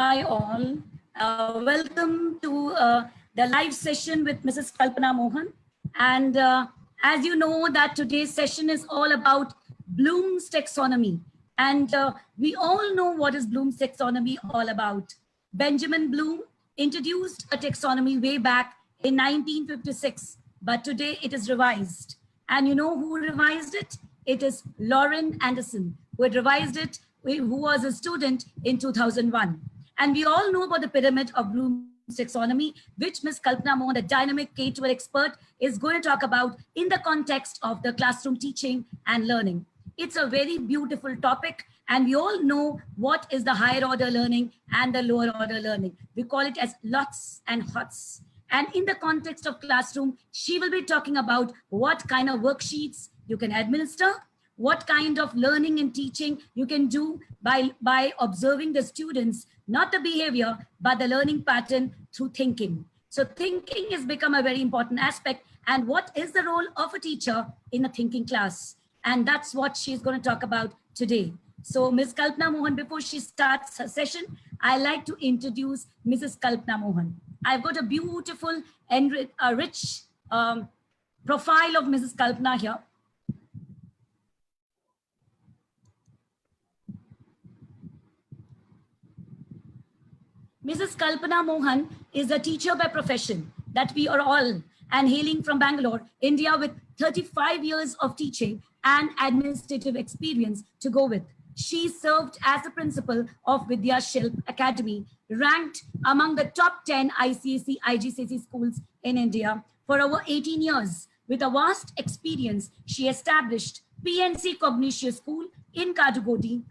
Hi all. Welcome to the live session with Mrs. Kalpana Mohan. And as you know that today's session is all about Bloom's taxonomy. And we all know what is Bloom's taxonomy all about. Benjamin Bloom introduced a taxonomy way back in 1956, but today it is revised. And you know who revised it? It is Lauren Anderson, who had revised it, who was a student in 2001. And we all know about the pyramid of Bloom's taxonomy, which Ms. Kalpana Mohan, the dynamic K-12 expert, is going to talk about in the context of the classroom teaching and learning. It's a very beautiful topic, and we all know what is the higher order learning and the lower order learning. We call it as lots and hots. And in the context of classroom, she will be talking about what kind of worksheets you can administer, what kind of learning and teaching you can do by observing the students, not the behavior, but the learning pattern through thinking. So thinking has become a very important aspect. And what is the role of a teacher in a thinking class? And that's what she's going to talk about today. So Ms. Kalpana Mohan, before she starts her session, I'd like to introduce Mrs. Kalpana Mohan. I've got a beautiful and rich profile of Mrs. Kalpana here. Mrs. Kalpana Mohan is a teacher by profession that we are all, and hailing from Bangalore, India, with 35 years of teaching and administrative experience to go with. She served as the principal of Vidya Shilp Academy, ranked among the top 10 ICSE, IGCSE schools in India for over 18 years. With a vast experience, she established PNC Cognitious School in Kadugodi,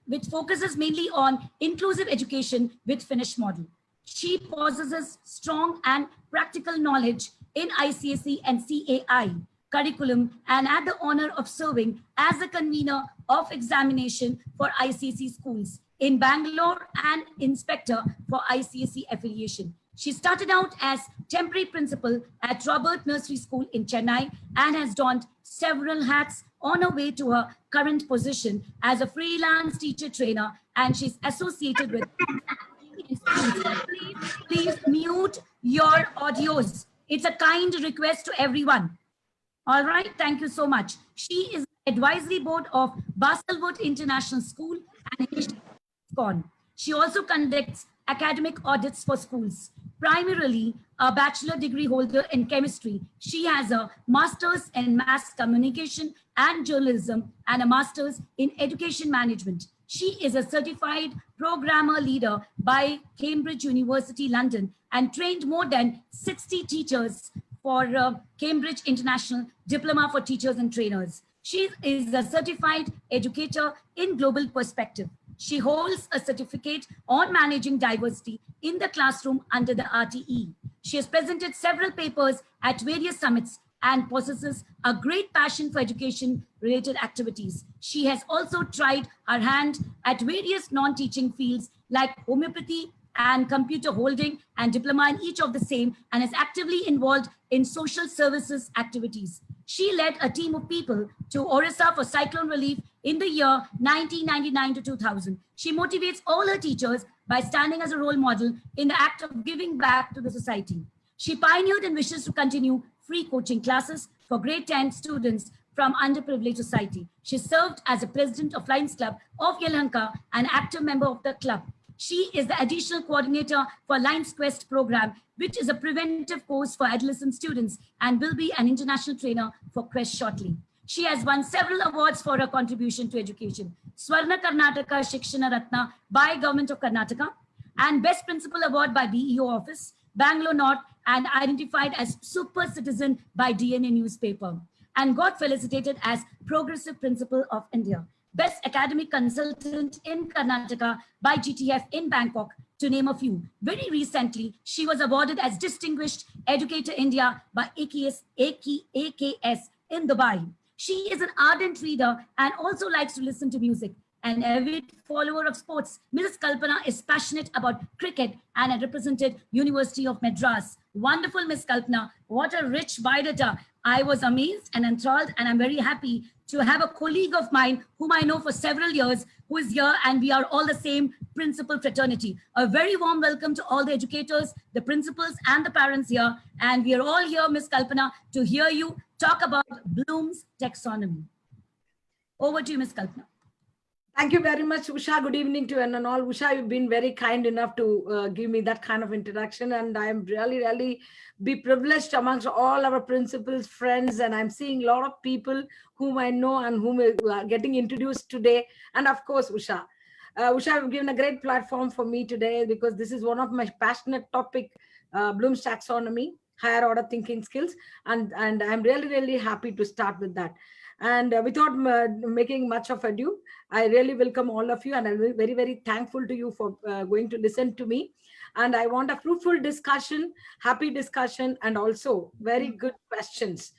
which focuses mainly on inclusive education with Finnish model. She possesses strong and practical knowledge in ICSE and CAI curriculum and had the honor of serving as the convener of examination for ICSE schools in Bangalore and inspector for ICSE affiliation. She started out as temporary principal at Robert Nursery School in Chennai and has donned several hats on her way to her current position as a freelance teacher trainer, and she's associated with please mute your audios. It's a kind request to everyone. All right, thank you so much. She is advisory board of Baselwood International School and ISKCON. She also conducts academic audits for schools. Primarily a bachelor degree holder in chemistry, she has a master's in mass communication and journalism and a master's in education management. She is a certified programmer leader by Cambridge University, London, and trained more than 60 teachers for Cambridge International Diploma for Teachers and Trainers. She is a certified educator in global perspective. She holds a certificate on managing diversity in the classroom under the RTE. She has presented several papers at various summits and possesses a great passion for education-related activities. She has also tried her hand at various non-teaching fields like homeopathy and computer holding and diploma in each of the same, and is actively involved in social services activities. She led a team of people to Orissa for cyclone relief in the year 1999 to 2000. She motivates all her teachers by standing as a role model in the act of giving back to the society. She pioneered and wishes to continue free coaching classes for grade 10 students from underprivileged society. She served as the president of Lions Club of Yelahanka, an active member of the club. She is the additional coordinator for Lions Quest program, which is a preventive course for adolescent students, and will be an international trainer for Quest shortly. She has won several awards for her contribution to education. Swarna Karnataka Shikshana Ratna by Government of Karnataka, and Best Principal Award by BEO Office, Bangalore North, and identified as Super Citizen by DNA newspaper, and got felicitated as Progressive Principal of India. Best Academic Consultant in Karnataka by GTF in Bangkok, to name a few. Very recently, she was awarded as Distinguished Educator India by AKS in Dubai. She is an ardent reader and also likes to listen to music. An avid follower of sports, Mrs. Kalpana is passionate about cricket and had represented University of Madras Wonderful, Miss Kalpana. What a rich biodata. I was amazed and enthralled, and I'm very happy to have a colleague of mine whom I know for several years who is here, and we are all the same principal fraternity. A very warm welcome to all the educators, the principals, and the parents here. And we are all here, Miss Kalpana, to hear you talk about Bloom's taxonomy. Over to you, Miss Kalpana. Thank you very much, Usha. Good evening to you and all. Usha, you've been very kind enough to give me that kind of introduction, and I'm really be privileged amongst all our principals, friends, and I'm seeing a lot of people whom I know and whom are getting introduced today. And of course, Usha. Usha, you've given a great platform for me today because this is one of my passionate topic, Bloom's taxonomy, higher order thinking skills, and I'm really happy to start with that. And without making much of ado, I really welcome all of you, and I'm very thankful to you for going to listen to me. And I want a fruitful discussion, happy discussion, and also very good questions.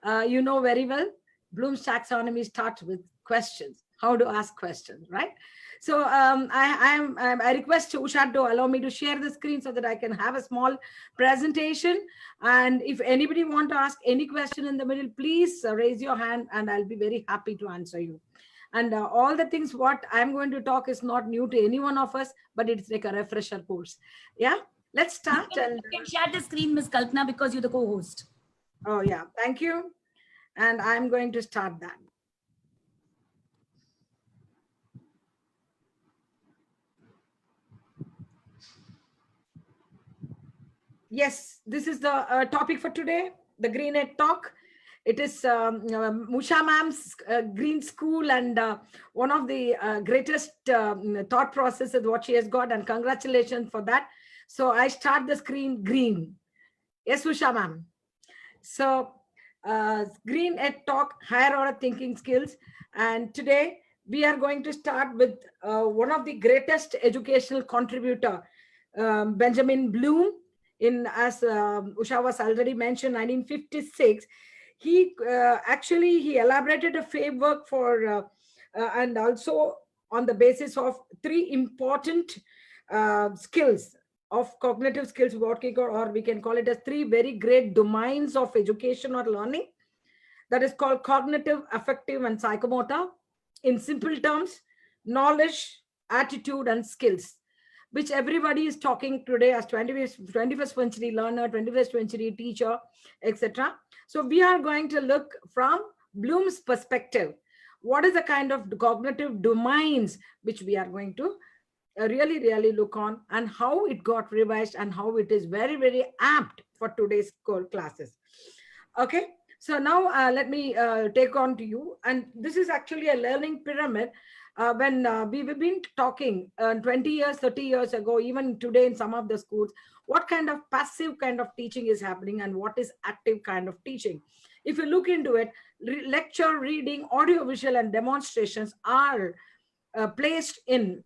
You know very well, Bloom's taxonomy starts with questions, how to ask questions, right? So I request Usha to allow me to share the screen so that I can have a small presentation. And if anybody want to ask any question in the middle, please raise your hand and I'll be very happy to answer you. And all the things what I'm going to talk is not new to any one of us, but it's like a refresher course. Yeah, let's start. You can share the screen, Ms. Kalpana, because you're the co-host. Oh yeah, thank you. And I'm going to start that. Yes, this is the topic for today, the Green Ed Talk. It is Musha ma'am's Green School, and one of the greatest thought processes what she has got, and congratulations for that. So I start the screen green. Yes, Musha ma'am. So Green Ed Talk, higher order thinking skills. And today we are going to start with one of the greatest educational contributor, Benjamin Bloom. As Usha was already mentioned, 1956, he elaborated a framework for and also on the basis of three important skills of cognitive skills, or we can call it as three very great domains of education or learning. That is called cognitive, affective, and psychomotor. In simple terms, knowledge, attitude, and skills, which everybody is talking today as 21st century learner, 21st century teacher, etc. So we are going to look from Bloom's perspective. What is the kind of cognitive domains which we are going to really look on, and how it got revised, and how it is very apt for today's classes. Okay, so now let me take on to you. And this is actually a learning pyramid. When we've been talking 20 years, 30 years ago, even today in some of the schools, what kind of passive kind of teaching is happening and what is active kind of teaching. If you look into it, lecture, reading, audiovisual, and demonstrations are placed in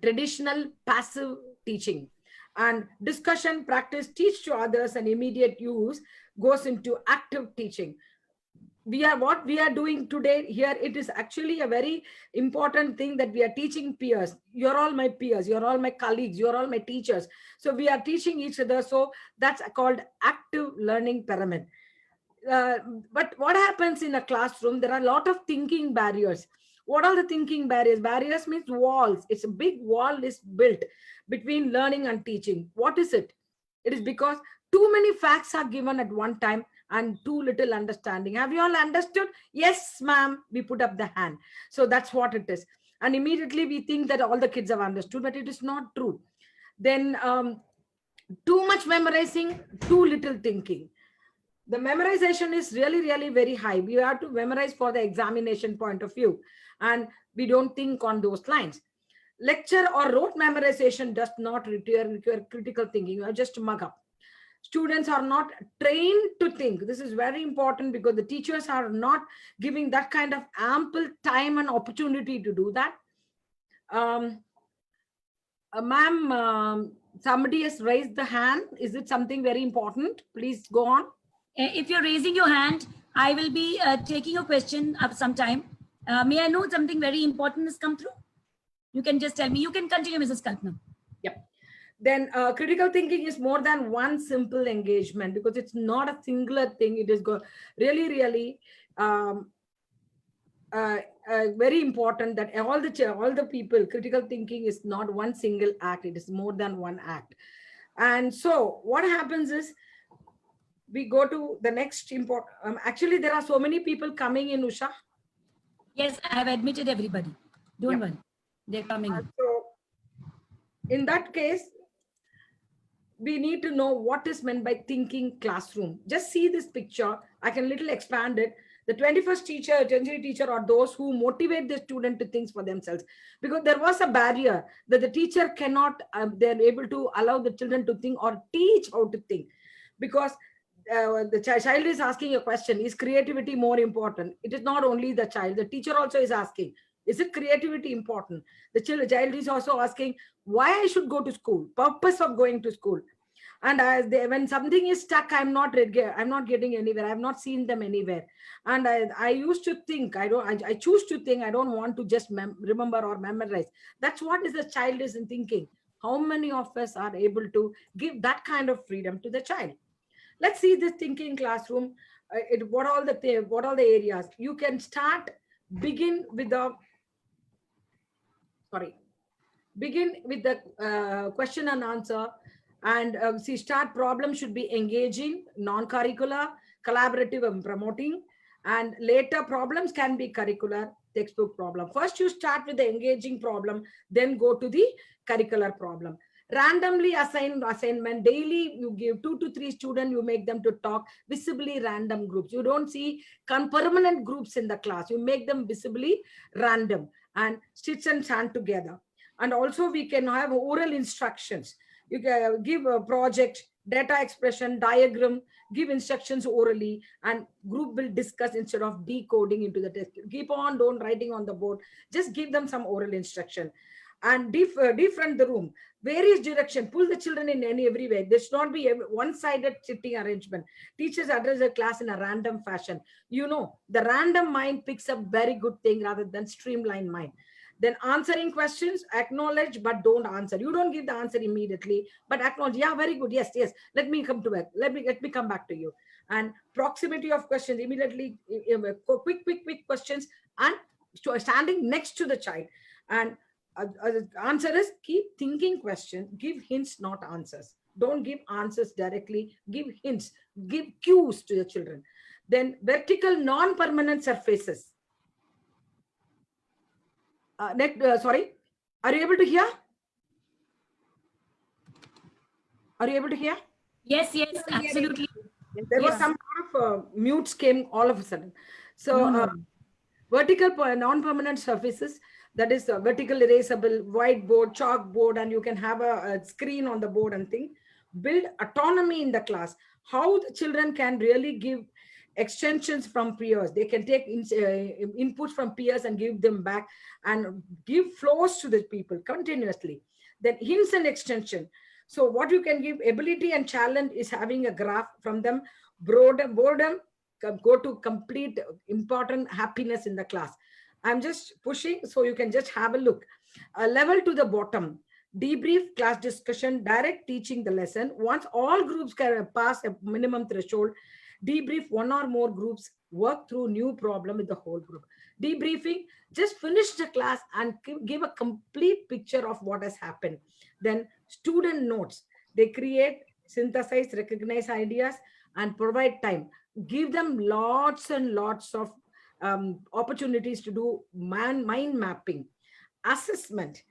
traditional passive teaching, and discussion, practice, teach to others, and immediate use goes into active teaching. What we are doing today here, it is actually a very important thing that we are teaching peers. You're all my peers, you're all my colleagues, you're all my teachers. So we are teaching each other. So that's called active learning pyramid. But what happens in a classroom, there are a lot of thinking barriers. What are the thinking barriers? Barriers means walls. It's a big wall is built between learning and teaching. What is it? It is because too many facts are given at one time and too little understanding. Have you all understood? Yes, ma'am. We put up the hand. So that's what it is. And immediately we think that all the kids have understood, but it is not true. Then too much memorizing, too little thinking. The memorization is really very high. We have to memorize for the examination point of view, and we don't think on those lines. Lecture or rote memorization does not require critical thinking. You are just mug up. Students are not trained to think. This is very important because the teachers are not giving that kind of ample time and opportunity to do that. Ma'am, somebody has raised the hand. Is it something very important? Please go on. If you're raising your hand, I will be taking a question up sometime. May I know something very important has come through? You can just tell me. You can continue, Mrs. Kalpana. Yep. Then critical thinking is more than one simple engagement, because it's not a singular thing. It is really, really um, very important that all the people, critical thinking is not one single act. It is more than one act. And so what happens is, we go to the next important. Actually, there are so many people coming in, Usha. Yes, I have admitted everybody. Don't Yeah. worry. They're coming in. So in that case, we need to know what is meant by thinking classroom. Just see this picture. I can little expand it. The 21st century teacher are those who motivate the student to think for themselves, because there was a barrier that the teacher cannot, they're able to allow the children to think or teach how to think, because the child is asking a question, is creativity more important? It is not only the child, the teacher also is asking, is it creativity important? The child is also asking, why I should go to school, purpose of going to school. And when something is stuck, I'm not getting anywhere, I've not seen them anywhere. And I used to think, I choose to think, I don't want to just remember or memorize. That's what is the child is in thinking. How many of us are able to give that kind of freedom to the child? Let's see this thinking classroom. What all the areas you can start? Begin with the question and answer. And see, start problem should be engaging, non-curricular, collaborative, and promoting. And later problems can be curricular, textbook problem. First you start with the engaging problem, then go to the curricular problem. Randomly assignment, daily you give 2 to 3 students, you make them to talk, visibly random groups. You don't see permanent groups in the class, you make them visibly random, and stitch and stand together. And also we can have oral instructions. You can give a project, data expression, diagram, give instructions orally, and group will discuss instead of decoding into the test. Keep on, don't writing on the board, just give them some oral instruction. And different the room, various direction, pull the children in every way. There should not be a one-sided sitting arrangement. Teachers address the class in a random fashion. The random mind picks up very good thing rather than streamlined mind. Then answering questions, acknowledge, but don't answer. You don't give the answer immediately, but acknowledge. Yeah, very good. Yes, yes. Let me come to it. Let me come back to you. And proximity of questions, immediately, quick questions, and standing next to the child. And answer is keep thinking question. Give hints, not answers. Don't give answers directly. Give hints. Give cues to the children. Then vertical non-permanent surfaces. Sorry, are you able to hear? Are you able to hear? Yes, absolutely. There was some kind of mutes came all of a sudden. So vertical non-permanent surfaces, that is vertical erasable, whiteboard, chalkboard, and you can have a screen on the board and thing. Build autonomy in the class. How the children can really give extensions from peers. They can take input from peers and give them back, and give flows to the people continuously. Then hints and extension. So what you can give, ability and challenge is having a graph from them. Boredom go to complete important happiness in the class. I'm just pushing so you can just have a look. A level to the bottom. Debrief, class discussion, direct teaching the lesson. Once all groups can pass a minimum threshold, debrief one or more groups, work through new problem with the whole group. Debriefing, just finish the class and give a complete picture of what has happened. Then student notes, they create, synthesize, recognize ideas, and provide time. Give them lots and lots of opportunities to do mind mapping. Assessment,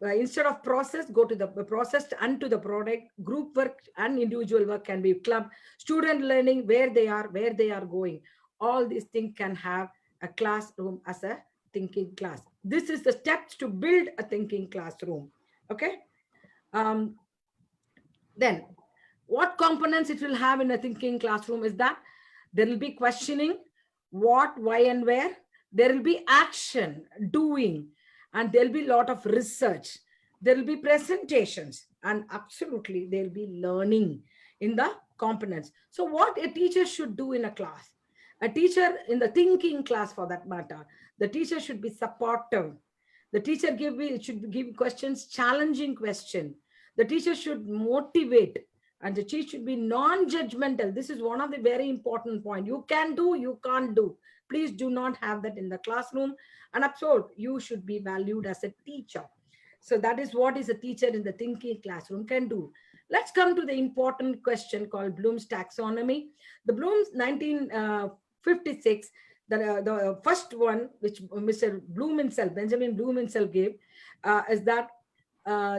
instead of process, go to the process and to the product. Group work and individual work can be club. Student learning, where they are going. All these things can have a classroom as a thinking class. This is the steps to build a thinking classroom. Okay. Then what components it will have in a thinking classroom is that there will be questioning, what, why, and where. There will be action, doing, and there'll be a lot of research. There will be presentations, and absolutely there'll be learning in the components. So what a teacher should do in a class, a teacher in the thinking class for that matter, the teacher should be supportive. The teacher should give questions, challenging question. The teacher should motivate, and the teacher should be non-judgmental. This is one of the very important point. You can do, you can't do. Please do not have that in the classroom. And absolutely, you should be valued as a teacher. So that is what is a teacher in the thinking classroom can do. Let's come to the important question called Bloom's taxonomy. The Bloom's 1956, the first one, which Mr. Bloom himself, Benjamin Bloom himself gave, is that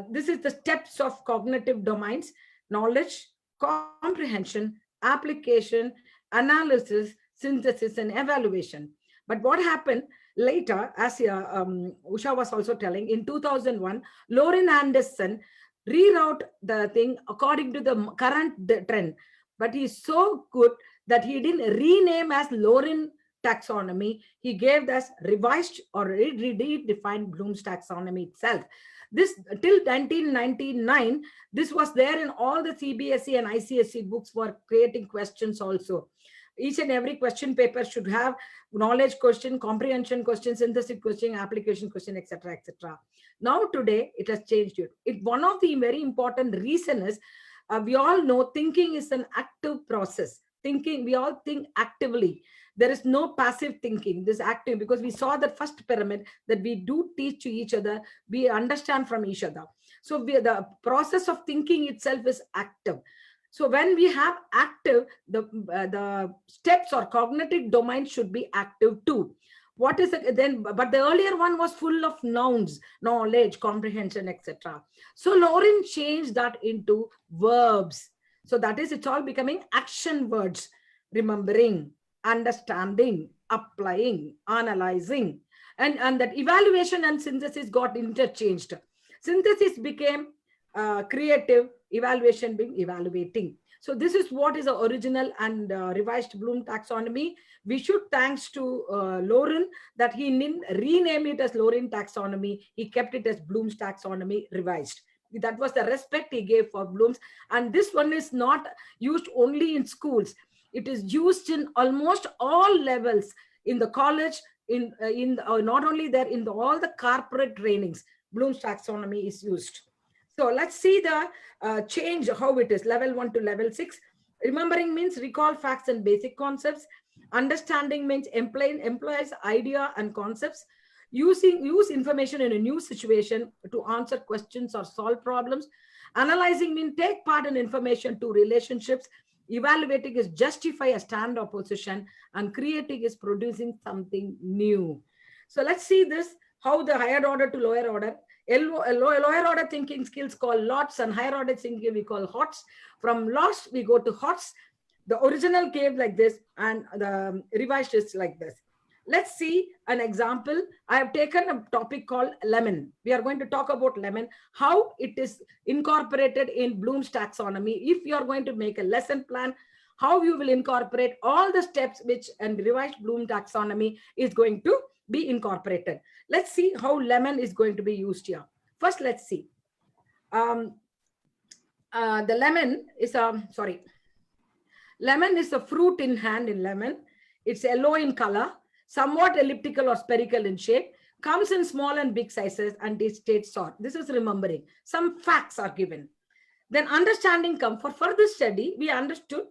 this is the steps of cognitive domains: knowledge, comprehension, application, analysis, synthesis, and evaluation. But what happened later, as Usha was also telling, in 2001, Lauren Anderson rewrote the thing according to the current trend. But he's so good that he didn't rename as Lauren taxonomy. He gave us revised or redefined Bloom's taxonomy itself. This till 1999, this was there in all the CBSE and ICSE books for creating questions also. Each and every question paper should have knowledge question, comprehension question, synthesis question, application question, etc., etc. Now today it has changed. One of the very important reason is we all know thinking is an active process. Thinking, we all think actively. There is no passive thinking. This active, because we saw that first pyramid that we do teach to each other, we understand from each other. So the process of thinking itself is active. So when we have active, the steps or cognitive domain should be active too. What is it then? But the earlier one was full of nouns, knowledge, comprehension, etc. So Lauren changed that into verbs. So that is, it's all becoming action words: remembering, understanding, applying, analyzing, and that evaluation and synthesis got interchanged. Synthesis became creative, evaluation being evaluating. So this is what is the original and revised Bloom taxonomy. We should thanks to Lauren that he didn't rename it as Lauren taxonomy. He kept it as Bloom's taxonomy revised. That was the respect he gave for Bloom's. And this one is not used only in schools. It is used in almost all levels in the college, not only there, in all the corporate trainings. Bloom's taxonomy is used. So let's see the change, how it is, level 1 to level 6. Remembering means recall facts and basic concepts. Understanding means employs idea and concepts. Use information in a new situation to answer questions or solve problems. Analyzing means take part in information to relationships. Evaluating is justify a stand or position. And creating is producing something new. So let's see this, how the higher order to lower order. Lower order thinking skills called lots, and higher order thinking we call hots. From lots we go to hots. The original gave like this, and the revised is like this. Let's see an example. I have taken a topic called lemon. We are going to talk about lemon, how it is incorporated in Bloom's taxonomy. If you are going to make a lesson plan, how you will incorporate all the steps which and revised Bloom taxonomy is going to be incorporated. Let's see how lemon is going to be used here. First, let's see. The lemon is lemon is a fruit in hand in lemon. It's yellow in color, somewhat elliptical or spherical in shape, comes in small and big sizes, and it stays sour. This is remembering. Some facts are given. Then understanding comes. For further study, we understood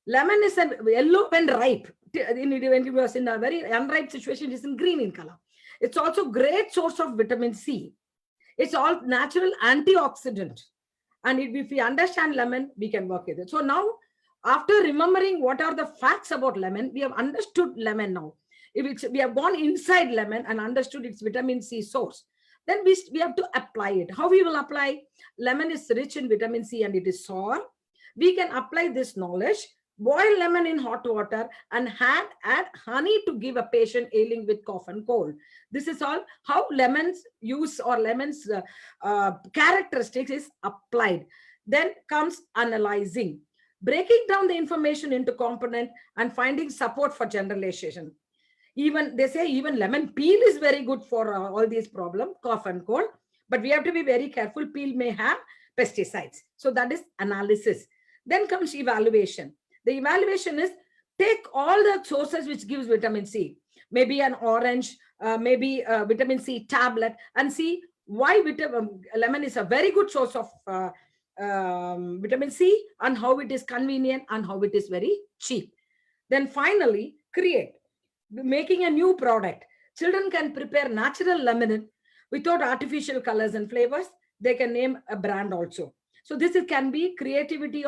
lemon is a yellow when ripe. When it was in a very unripe situation, it is in green in color. It's also great source of vitamin C. It's all natural antioxidant. And if we understand lemon, we can work with it. So now, after remembering what are the facts about lemon, we have understood lemon now. We have gone inside lemon and understood its vitamin C source. Then we have to apply it. How we will apply? Lemon is rich in vitamin C and it is sour. We can apply this knowledge. Boil lemon in hot water and add honey to give a patient ailing with cough and cold. This is all how lemon's use or lemon's characteristics is applied. Then comes analyzing, breaking down the information into component and finding support for generalization. Even they say even lemon peel is very good for all these problems, cough and cold. But we have to be very careful. Peel may have pesticides. So that is analysis. Then comes evaluation. The evaluation is take all the sources which gives vitamin C, maybe an orange, maybe a vitamin C tablet, and see why lemon is a very good source of vitamin C, and how it is convenient and how it is very cheap. Then finally, create, making a new product. Children can prepare natural lemonade without artificial colors and flavors. They can name a brand also. So this can be creativity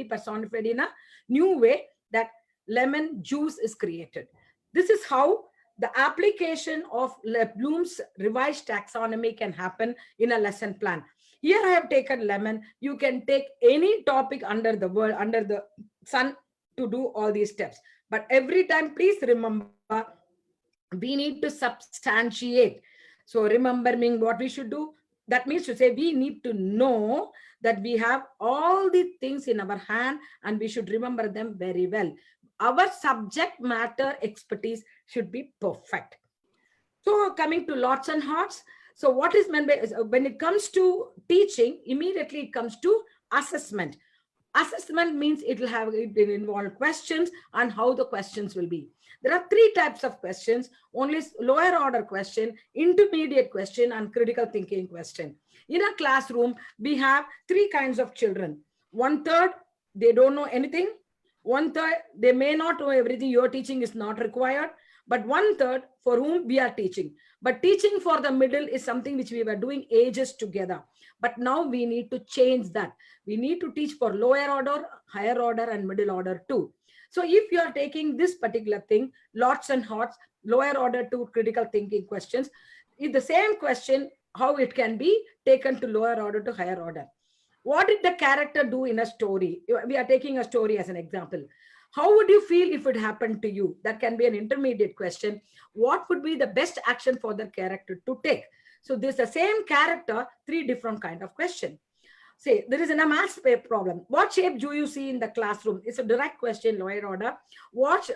personified in a new way, that lemon juice is created. This is how the application of Bloom's revised taxonomy can happen in a lesson plan. Here I have taken lemon. You can take any topic under the world, under the sun, to do all these steps. But every time, please remember, we need to substantiate. So remembering what we should do, that means to say we need to know that we have all the things in our hand and we should remember them very well. Our subject matter expertise should be perfect. So coming to lots and hearts. So what is meant by, when it comes to teaching, immediately it comes to assessment. Assessment means it will involve questions and how the questions will be. There are three types of questions: only lower order question, intermediate question, and critical thinking question. In a classroom, we have three kinds of children. 1/3, they don't know anything. 1/3, they may not know everything. Your teaching is not required. But 1/3 for whom we are teaching. But teaching for the middle is something which we were doing ages together. But now we need to change that. We need to teach for lower order, higher order, and middle order too. So if you are taking this particular thing, lots and hearts, lower order to critical thinking questions, is the same question, how it can be taken to lower order to higher order. What did the character do in a story? We are taking a story as an example. How would you feel if it happened to you? That can be an intermediate question. What would be the best action for the character to take? So this is the same character, three different kind of question. Say there is a maths problem. What shape do you see in the classroom? It's a direct question, lower order. What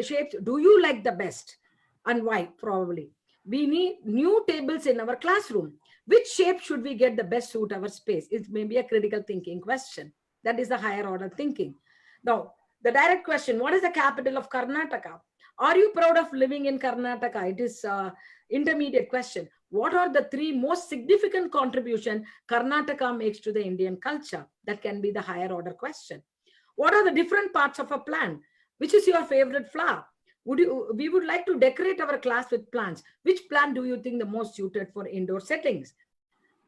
shapes do you like the best and why? Probably. We need new tables in our classroom. Which shape should we get the best suit our space? It may be a critical thinking question. That is the higher order thinking. Now, the direct question, what is the capital of Karnataka? Are you proud of living in Karnataka? It is intermediate question. What are the three most significant contribution Karnataka makes to the Indian culture? That can be the higher order question. What are the different parts of a plant? Which is your favorite flower? We would like to decorate our class with plants. Which plant do you think the most suited for indoor settings?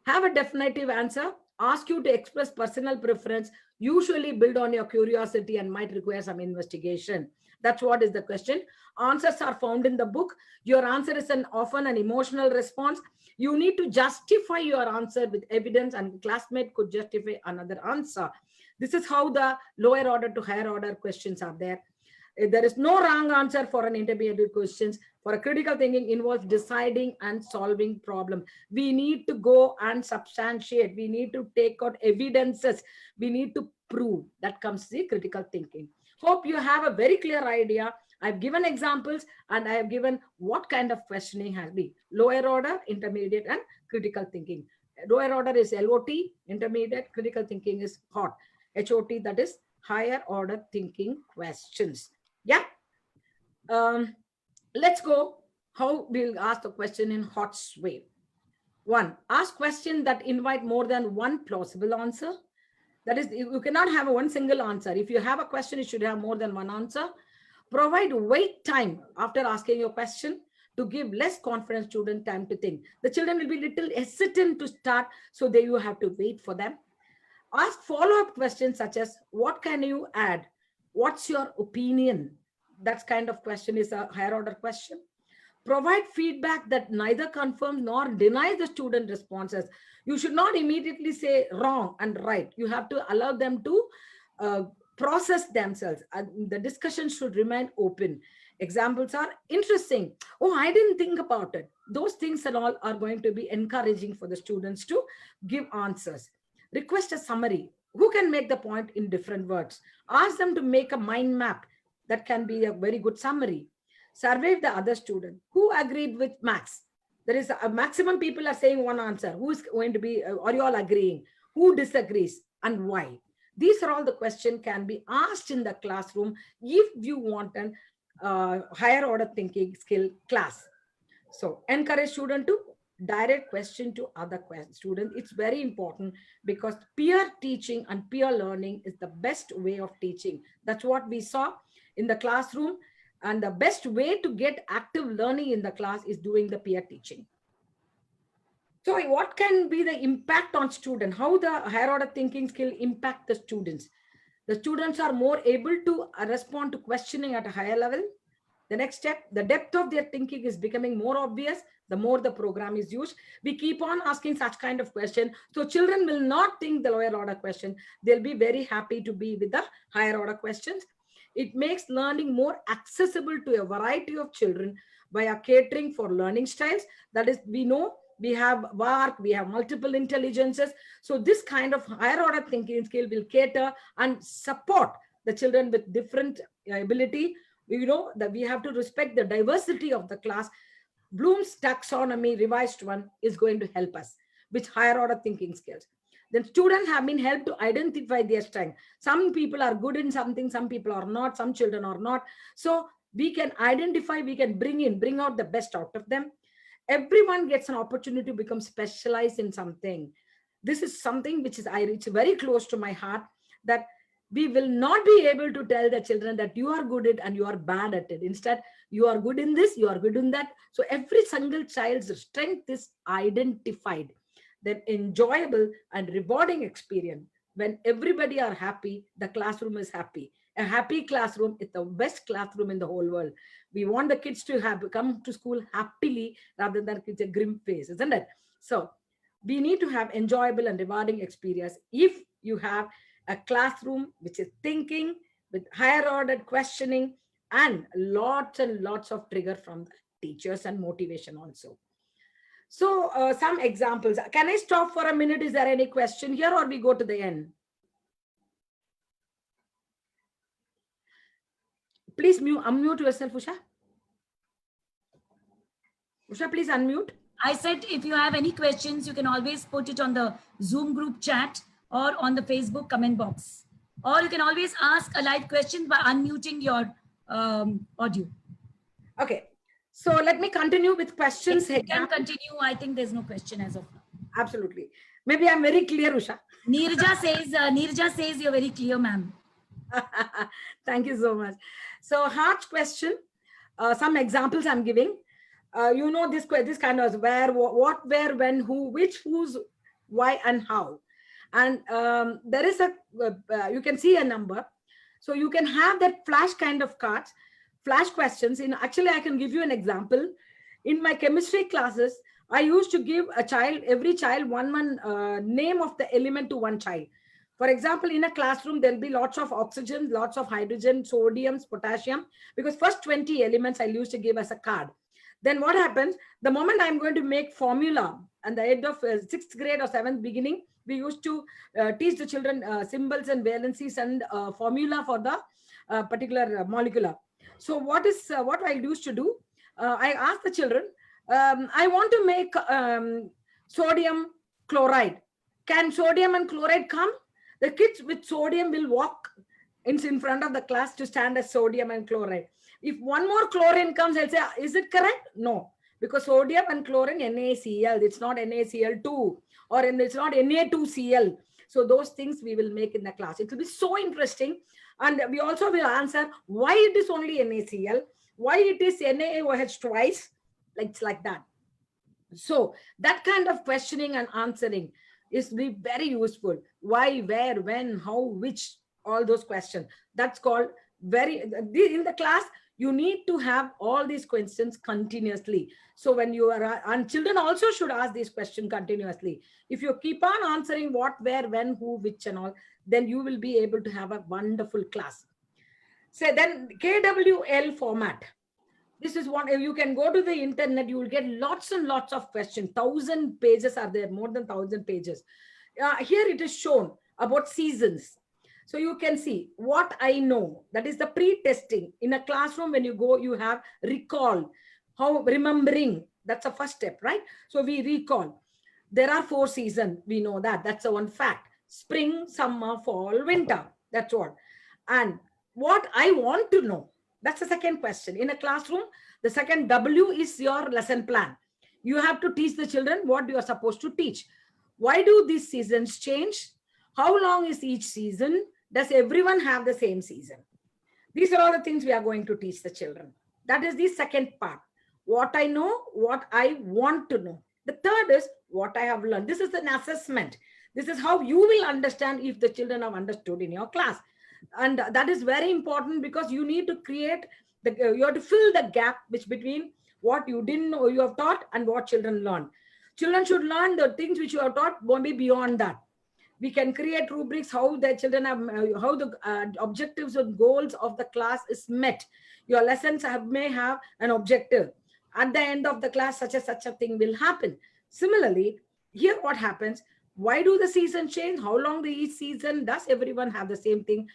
Have a definitive answer. Ask you to express personal preference, usually build on your curiosity and might require some investigation. That's what is the question. Answers are found in the book. Your answer is often an emotional response. You need to justify your answer with evidence, and classmate could justify another answer. This is how the lower order to higher order questions are there. There is no wrong answer for an intermediate questions. For a critical thinking involves deciding and solving problem. We need to go and substantiate. We need to take out evidences. We need to prove. That comes the critical thinking. Hope you have a very clear idea. I've given examples and I have given what kind of questioning has been. Lower order, intermediate, and critical thinking. Lower order is LOT, intermediate, critical thinking is HOT. HOT, that is higher order thinking questions. Yeah. Let's go how we'll ask the question in hot way. 1, ask questions that invite more than one plausible answer. That is, you cannot have one single answer. If you have a question, it should have more than one answer. Provide wait time after asking your question to give less confident student time to think. The children will be little hesitant to start, so you have to wait for them. Ask follow-up questions such as, what can you add? What's your opinion? That kind of question is a higher order question. Provide feedback that neither confirms nor denies the student responses. You should not immediately say wrong and right. You have to allow them to process themselves. The discussion should remain open. Examples are interesting. Oh, I didn't think about it. Those things and all are going to be encouraging for the students to give answers. Request a summary. Who can make the point in different words? Ask them to make a mind map. That can be a very good summary. Survey the other student. Who agreed with Max? There is a maximum people are saying one answer. Who is going to be, are you all agreeing? Who disagrees and why? These are all the questions can be asked in the classroom if you want an higher order thinking skill class. So encourage student to direct question to other students. It's very important because peer teaching and peer learning is the best way of teaching. That's what we saw in the classroom. And the best way to get active learning in the class is doing the peer teaching. So what can be the impact on student? How the higher order thinking skill impact the students? The students are more able to respond to questioning at a higher level. The next step, the depth of their thinking is becoming more obvious the more the program is used. We keep on asking such kind of question. So children will not think the lower order question. They'll be very happy to be with the higher order questions. It makes learning more accessible to a variety of children by catering for learning styles. That is, we know we have work, we have multiple intelligences. So this kind of higher order thinking skill will cater and support the children with different ability. We know that we have to respect the diversity of the class. Bloom's taxonomy revised one is going to help us with higher order thinking skills. Then students have been helped to identify their strength. Some people are good in something, some people are not, some children are not. So we can identify, we can bring out the best out of them. Everyone gets an opportunity to become specialized in something. This is something which is it's very close to my heart, that we will not be able to tell the children that you are good at and you are bad at it. Instead, you are good in this, you are good in that. So every single child's strength is identified. Then enjoyable and rewarding experience. When everybody are happy, the classroom is happy. A happy classroom is the best classroom in the whole world. We want the kids to come to school happily rather than with a grim face, isn't it? So we need to have enjoyable and rewarding experience. If you have a classroom which is thinking with higher ordered questioning and lots of trigger from the teachers and motivation also. So some examples. Can I stop for a minute? Is there any question here, or we go to the end? Please unmute yourself, Usha. Usha, please unmute. I said, if you have any questions, you can always put it on the Zoom group chat or on the Facebook comment box. Or you can always ask a live question by unmuting your audio. Okay. So let me continue with questions. You can continue. I think there's no question as of now. Absolutely. Maybe I'm very clear, Usha. Neerja says you're very clear, ma'am. Thank you so much. So hard question. Some examples I'm giving. You know this kind of where, what, where, when, who, which, whose, why, and how. And there is you can see a number. So you can have that flash kind of cards, flash questions. Actually, I can give you an example. In my chemistry classes, I used to give every child one name of the element to one child. For example, in a classroom, there'll be lots of oxygen, lots of hydrogen, sodiums, potassium, because first 20 elements I used to give as a card. Then what happens, the moment I'm going to make formula, and the end of 6th grade or 7th beginning, we used to teach the children symbols and valencies and formula for the particular molecular. So what I used to do, I asked the children, I want to make sodium chloride. Can sodium and chloride come? The kids with sodium will walk in front of the class to stand as sodium and chloride. If one more chlorine comes, I'll say, is it correct? No, because sodium and chlorine, NaCl, it's not NaCl2, or it's not Na2Cl. So those things we will make in the class. It will be so interesting. And we also will answer why it is only NaCl, why it is NaOH twice, like that. So that kind of questioning and answering is very useful. Why, where, when, how, which, all those questions. That's called in the class, you need to have all these questions continuously. So when you are, and children also should ask these questions continuously. If you keep on answering what, where, when, who, which and all, then you will be able to have a wonderful class. So then KWL format. This is one, you can go to the internet, you will get lots and lots of questions. 1,000 pages are there, more than 1,000 pages. Here it is shown about seasons. So you can see what I know, that is the pre-testing. In a classroom, when you go, you have recall, remembering, that's the first step, right? So we recall. There are 4 seasons, we know that, that's the one fact. Spring, summer, fall, winter, that's what. And what I want to know, that's the second question. In a classroom, the second W is your lesson plan. You have to teach the children what you are supposed to teach. Why do these seasons change? How long is each season? Does everyone have the same season? These are all the things we are going to teach the children. That is the second part. What I know, what I want to know. The third is what I have learned. This is an assessment. This is how you will understand if the children have understood in your class. And that is very important, because you need to create, you have to fill the gap between what you didn't know you have taught and what children learn. Children should learn the things which you have taught, won't be beyond that. We can create rubrics how the children have, how the objectives and goals of the class is met. Your lessons may have an objective. At the end of the class, such a thing will happen. Similarly, here what happens? Why do the seasons change? How long each season? Does everyone have the same thing?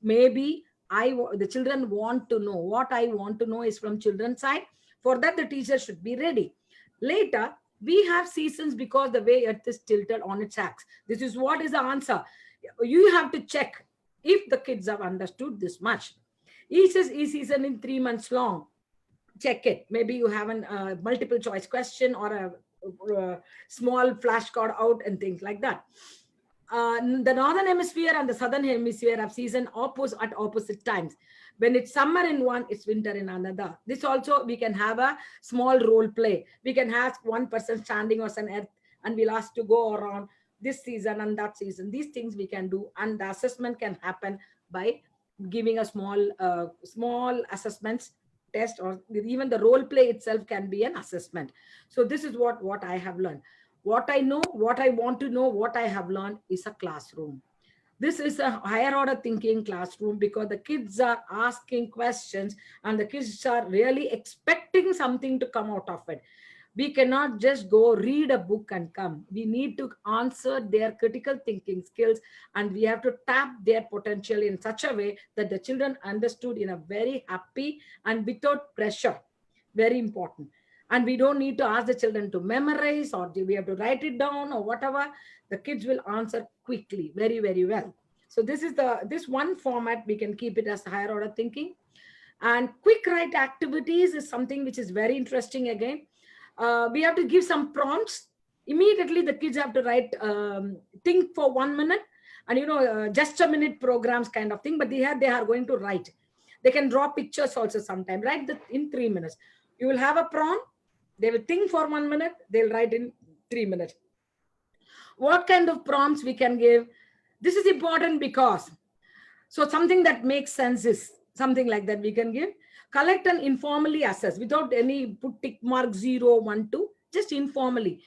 Maybe the children want to know. What I want to know is from children's side. For that, the teacher should be ready. Later, we have seasons because the way it is tilted on its axis. This is what is the answer. You have to check if the kids have understood this much. Each season in 3 months long. Check it. Maybe you have a multiple choice question or a small flashcard out and things like that. The northern hemisphere and the southern hemisphere have season at opposite times. When it's summer in one, it's winter in another. This also, we can have a small role play. We can have one person standing on an earth and we'll ask to go around this season and that season. These things we can do, and the assessment can happen by giving a small assessments test, or even the role play itself can be an assessment. So this is what I have learned. What I know, what I want to know, what I have learned is a classroom. This is a higher order thinking classroom, because the kids are asking questions and the kids are really expecting something to come out of it. We cannot just go read a book and come. We need to answer their critical thinking skills, and we have to tap their potential in such a way that the children understood in a very happy and without pressure. Very important. And we don't need to ask the children to memorize, or we have to write it down or whatever. The kids will answer quickly, very, very well. So this is this one format. We can keep it as higher order thinking. And quick write activities is something which is very interesting again. We have to give some prompts. Immediately the kids have to write, think for 1 minute, and just a minute programs kind of thing, but they are going to write. They can draw pictures also sometime, right? In 3 minutes. You will have a prompt. They will think for 1 minute. They'll write in 3 minutes. What kind of prompts we can give? This is important because, so something that makes sense is something like that we can give. Collect and informally assess without any put tick mark 0, 1, 2, just informally.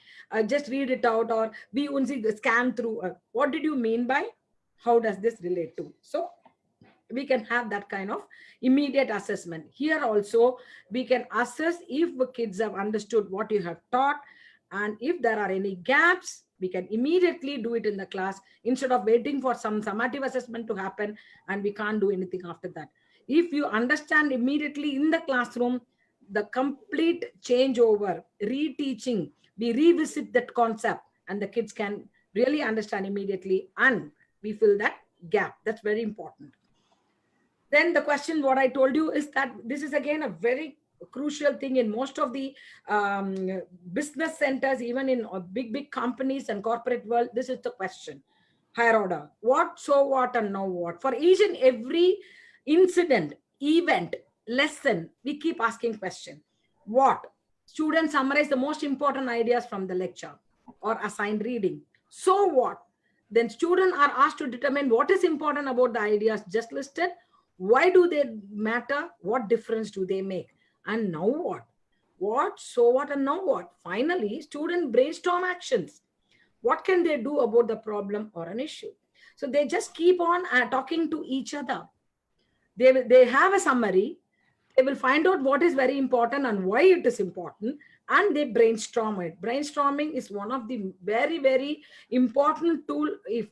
Just read it out, or we only scan through. What did you mean by? How does this relate to? So we can have that kind of immediate assessment. Here also, we can assess if the kids have understood what you have taught, and if there are any gaps, we can immediately do it in the class instead of waiting for some summative assessment to happen and we can't do anything after that. If you understand immediately in the classroom, the complete changeover, reteaching, we revisit that concept and the kids can really understand immediately, and we fill that gap. That's very important. Then the question, what I told you is that this is again a very crucial thing in most of the business centers, even in big companies and corporate world. This is the question, higher order. What, so what, and now what? For each and every incident, event, lesson, we keep asking question. What? Students summarize the most important ideas from the lecture or assigned reading. So what? Then students are asked to determine what is important about the ideas just listed. Why do they matter? What difference do they make? And now what? What, so what, and now what? Finally, student brainstorm actions. What can they do about the problem or an issue? So they just keep on talking to each other. They have a summary. They will find out what is very important and why it is important, and they brainstorm it. Brainstorming is one of the very, very important tool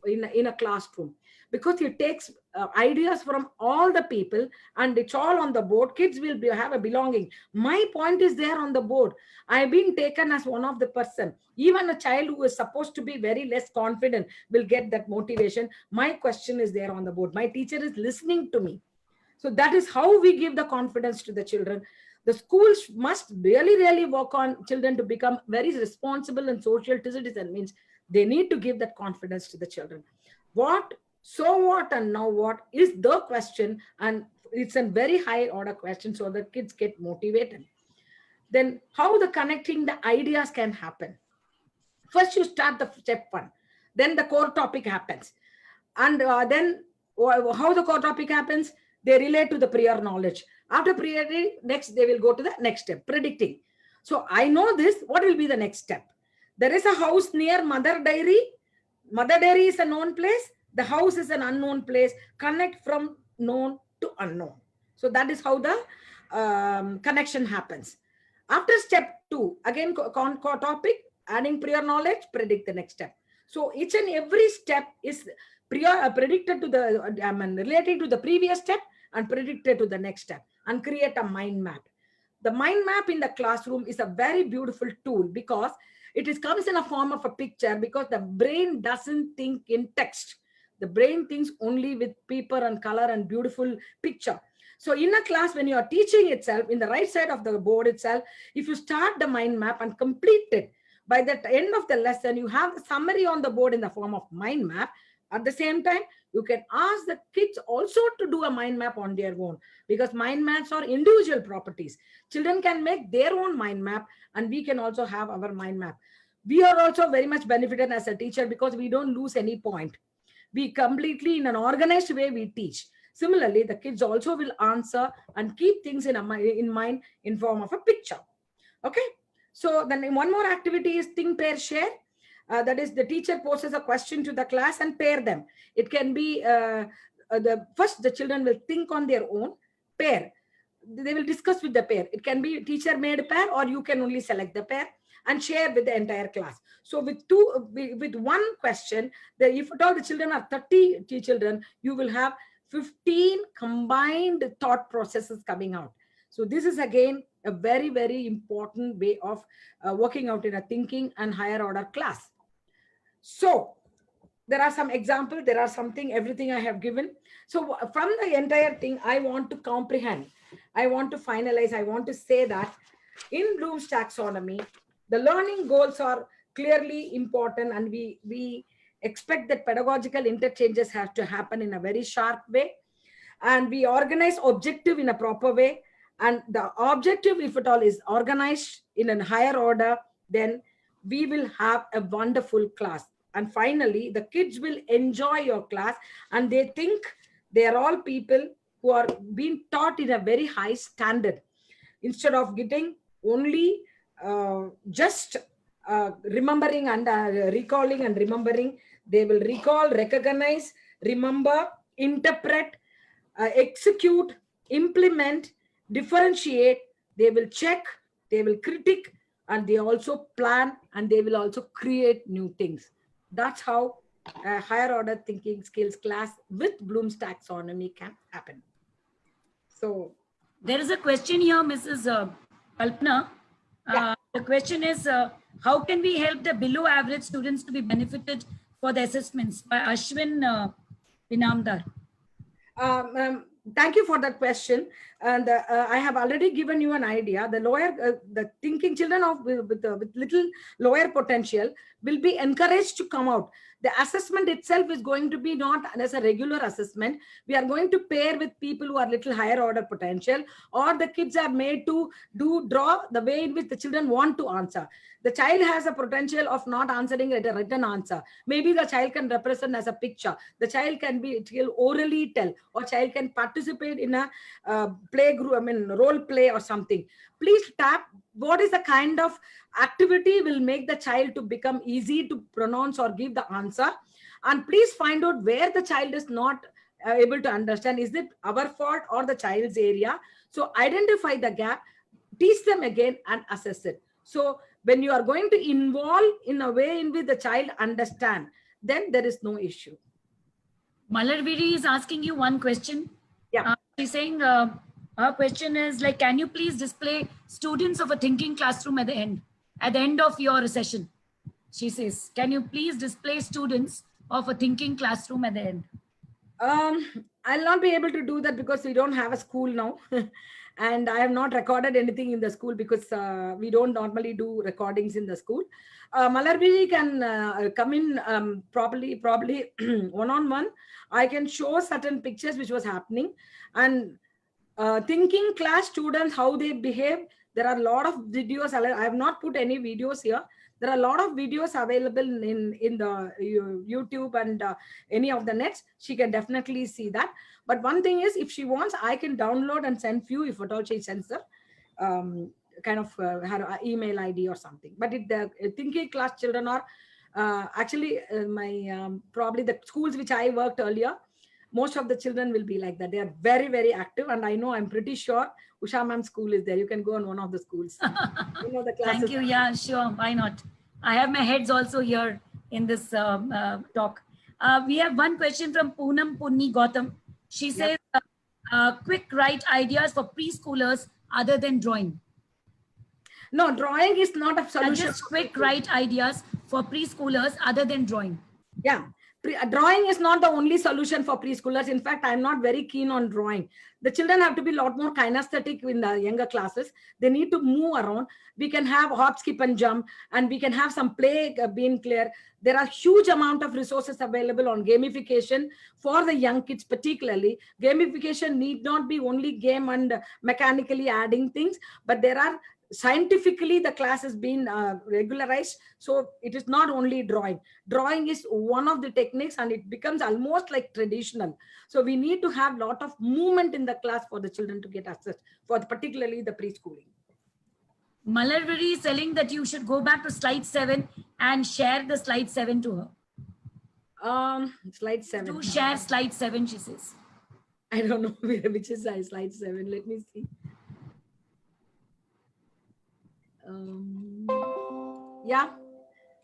in a classroom, because it takes ideas from all the people and it's all on the board. Kids will have a belonging. My point is there on the board. I've been taken as one of the person. Even a child who is supposed to be very less confident will get that motivation. My question is there on the board. My teacher is listening to me. So that is how we give the confidence to the children. The schools must really work on children to become very responsible and social citizens. Means they need to give that confidence to the children. What, so what, and now what is the question, and it's a very high order question, so the kids get motivated. Then how the connecting the ideas can happen. First you start the step one, then the core topic happens, and then how the core topic happens, they relate to the prior knowledge. After prior, next they will go to the next step, predicting. So I know this, what will be the next step? There is a house near Mother Dairy. Mother Dairy is a known place, the house is an unknown place. Connect from known to unknown. So that is how the connection happens. After step two, again core topic, adding prior knowledge, predict the next step. So each and every step is predicted to the related to the previous step and predicted to the next step, and create a mind map. The mind map in the classroom is a very beautiful tool because comes in a form of a picture, because the brain doesn't think in text. The brain thinks only with paper and color and beautiful picture. So in a class, when you are teaching itself, in the right side of the board itself, if you start the mind map and complete it, by the end of the lesson, you have the summary on the board in the form of mind map. At the same time, you can ask the kids also to do a mind map on their own, because mind maps are individual properties. Children can make their own mind map, and we can also have our mind map. We are also very much benefited as a teacher because we don't lose any point. We completely, in an organized way, we teach. Similarly, the kids also will answer and keep things in mind in form of a picture. Okay. So then one more activity is think, pair, share. That is, the teacher poses a question to the class and pair them. It can be first the children will think on their own, pair. They will discuss with the pair. It can be teacher made pair, or you can only select the pair and share with the entire class. So with one question, if at all the children are 30 children, you will have 15 combined thought processes coming out. So this is again a very important way of working out in a thinking and higher order class. So there are some examples, there are everything I have given. So from the entire thing, I want to comprehend, I want to finalize, I want to say that in Bloom's taxonomy, the learning goals are clearly important, and we expect that pedagogical interchanges have to happen in a very sharp way, and we organize objective in a proper way. And the objective, if at all, is organized in a higher order, then we will have a wonderful class. And finally, the kids will enjoy your class, and they think they are all people who are being taught in a very high standard. Instead of getting only just remembering and recalling and remembering, they will recall, recognize, remember, interpret, execute, implement, differentiate. They will check, they will critique, and they also plan, and they will also create new things. That's how a higher order thinking skills class with Bloom's taxonomy can happen. So there is a question here, Mrs. Kalpana. The question is, how can we help the below average students to be benefited for the assessments? By Ashwin Pinamdar. Thank you for that question. And I have already given you an idea. The lower, the thinking children with little lower potential will be encouraged to come out. The assessment itself is going to be not as a regular assessment. We are going to pair with people who are little higher order potential, or the kids are made to draw the way in which the children want to answer. The child has a potential of not answering a written answer. Maybe the child can represent as a picture. The child can orally tell, or child can participate in a play group, role play or something. Please tap what is the kind of activity will make the child to become easy to pronounce or give the answer. And please find out where the child is not able to understand. Is it our fault or the child's area? So identify the gap, teach them again, and assess it. So when you are going to involve in a way in which the child understand, then there is no issue. Malarviri is asking you one question. Yeah. She's saying, her question is like, can you please display students of a thinking classroom at the end of your session? She says, can you please display students of a thinking classroom at the end? I'll not be able to do that because we don't have a school now. And I have not recorded anything in the school because we don't normally do recordings in the school. Malarbiji can come in probably one-on-one. I can show certain pictures which was happening, and thinking class students, how they behave. There are a lot of videos. I have not put any videos here. There are a lot of videos available in the YouTube and any of the nets. She can definitely see that. But one thing is, if she wants, I can download and send few, if at all she sends her kind of her email ID or something. But the thinking class children are actually my probably the schools which I worked earlier, most of the children will be like that. They are very, very active. And I know, I'm pretty sure Usha ma'am school is there. You can go on one of the schools. You know the classes. Thank you. Yeah, sure. Why not? I have my heads also here in this talk. We have one question from Poonam Punni Gautam. She says, quick write ideas for preschoolers other than drawing. No, drawing is not a solution. Just quick write ideas for preschoolers other than drawing. Yeah. Drawing is not the only solution for preschoolers. In fact, I'm not very keen on drawing. The children have to be a lot more kinesthetic in the younger classes. They need to move around. We can have hop, skip, and jump, and we can have some play being clear. There are huge amount of resources available on gamification for the young kids, particularly. Gamification need not be only game and mechanically adding things, but there are scientifically the class has been regularized. So it is not only drawing is one of the techniques, and it becomes almost like traditional. So we need to have a lot of movement in the class for the children to get access, for particularly the preschooling. Malarvari is telling that you should go back to slide 7 and share the slide 7 to her. Slide 7. To share slide 7, she says. I don't know which is slide 7. Let me see. Yeah,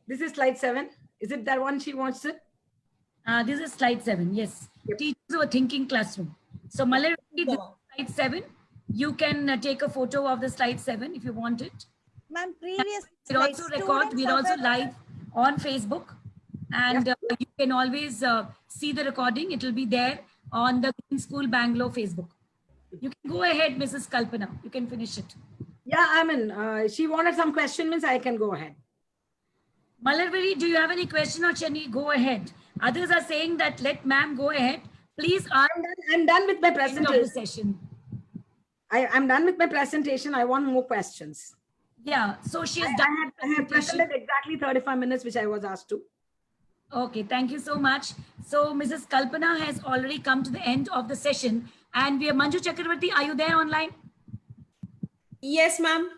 this is slide 7. Is it that one she wants it? This is slide 7. Yes. Yep. Teachers were thinking classroom. So Malay, this is slide 7. You can take a photo of the slide 7 if you want it. Ma'am, previous we'll also record. We're also live on Facebook, and you can always see the recording. It will be there on the Green School Bangalore Facebook. You can go ahead, Mrs. Kalpana. You can finish it. Yeah, I mean, she wanted some question, means I can go ahead. Malarvari, do you have any question, or Chani, go ahead? Others are saying that let ma'am go ahead. Please. I'm done with my presentation. I'm done with my presentation. I want more questions. Yeah, so she has done. I have presented exactly 35 minutes, which I was asked to. Okay, thank you so much. So Mrs. Kalpana has already come to the end of the session, and we have Manju Chakravarti. Are you there online? Yes, ma'am.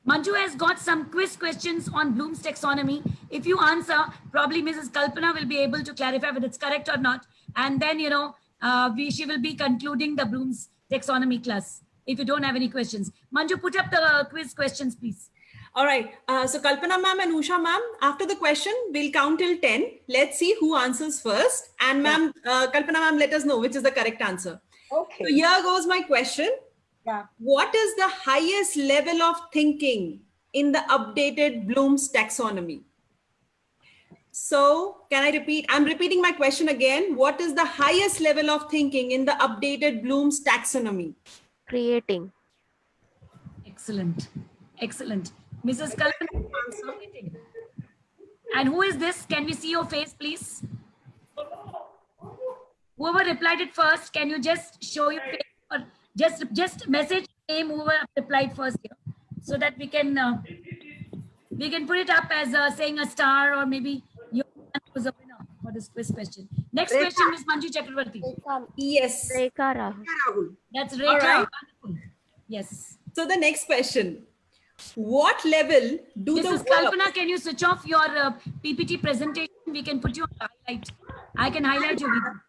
Manju has got some quiz questions on Bloom's taxonomy. If you answer, probably Mrs. Kalpana will be able to clarify whether it's correct or not. And then, you know, she will be concluding the Bloom's taxonomy class. If you don't have any questions. Manju, put up the quiz questions, please. All right. So Kalpana ma'am and Usha ma'am, after the question, we'll count till 10. Let's see who answers first. And ma'am, Kalpana ma'am, let us know which is the correct answer. Okay. So here goes my question. Yeah. What is the highest level of thinking in the updated Bloom's taxonomy? So can I repeat? I'm repeating my question again. What is the highest level of thinking in the updated Bloom's taxonomy? Creating. Excellent. Excellent. Mrs. Kalpana. And who is this? Can we see your face, please? Whoever replied it first, can you just show your face, or just message name whoever replied first here, so that we can put it up as saying a star, or maybe you was a winner for this quiz question. Next question is Manju Chakravarti. Yes. Rekha Rahul. That's Rekha. Right. Wonderful. Yes. So the next question. What level do Mrs. Kalpana, can you switch off your PPT presentation? We can put you on highlight. I can highlight your video.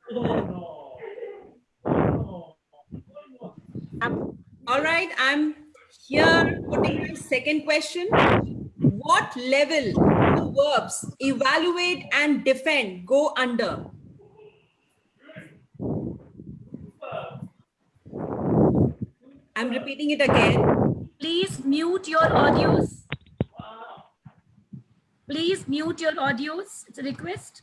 All right, I'm here putting my second question. What level do the verbs evaluate and defend go under? I'm repeating it again. Please mute your audios. Please mute your audios. It's a request.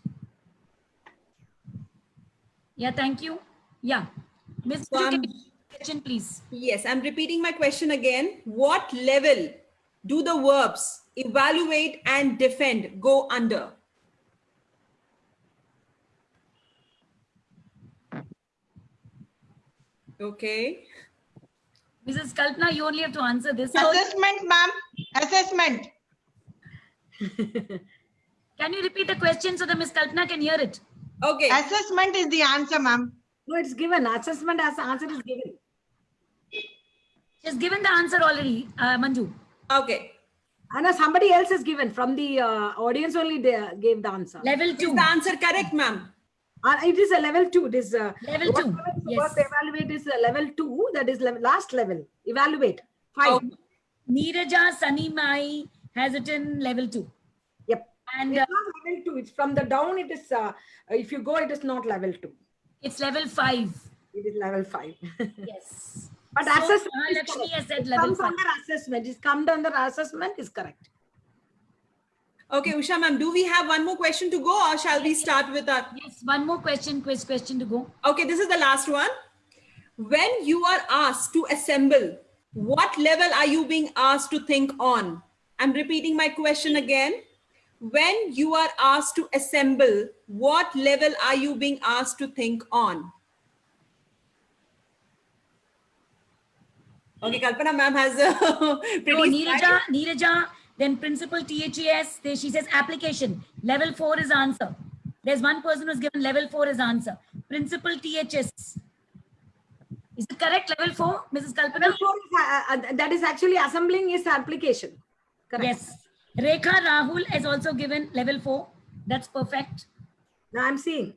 Yeah, thank you. Yeah. Miss, So can you repeat the question, please? yes, I'm repeating my question again. What level do the verbs evaluate and defend go under? Okay. Mrs. Kalpana, you only have to answer this. Assessment, ma'am. Assessment. Can you repeat the question so that Miss Kalpana can hear it? Okay. Assessment is the answer, ma'am. No, it's given. Assessment as answer is given. She's given the answer already, Manju. Okay. And somebody else is given from the audience only they gave the answer. Level Is 2. the answer correct, ma'am? It is a level 2. It is Level what 2. level is Yes. supposed to evaluate is a level 2. That is last level. Evaluate. 5. Okay. Neeraja Sunny Mai has it in level 2. Yep. And It's not level 2. It's from the down. It is if you go, it is not level 2. it's level 5. It is level 5. Yes. But So, assessment is Lakshmi correct. has said It level comes 5. under assessment. It's come under assessment is correct. Okay, Usha ma'am, do we have one more question to go or shall we start with our... Yes, one more question, quiz question to go. Okay, this is the last one. When you are asked to assemble, what level are you being asked to think on? I'm repeating my question again. When you are asked to assemble, what level are you being asked to think on? Okay, Kalpana ma'am has a pretty... No, Neeraja, then principal THES, she says application. Level 4 is answer. There's one person who's given level 4 as answer. Principal THS. Is it correct? Level 4, Mrs. Kalpana? Level 4 is, that is actually assembling is application. Correct. Yes. Rekha Rahul has also given level 4. That's perfect. Now I'm seeing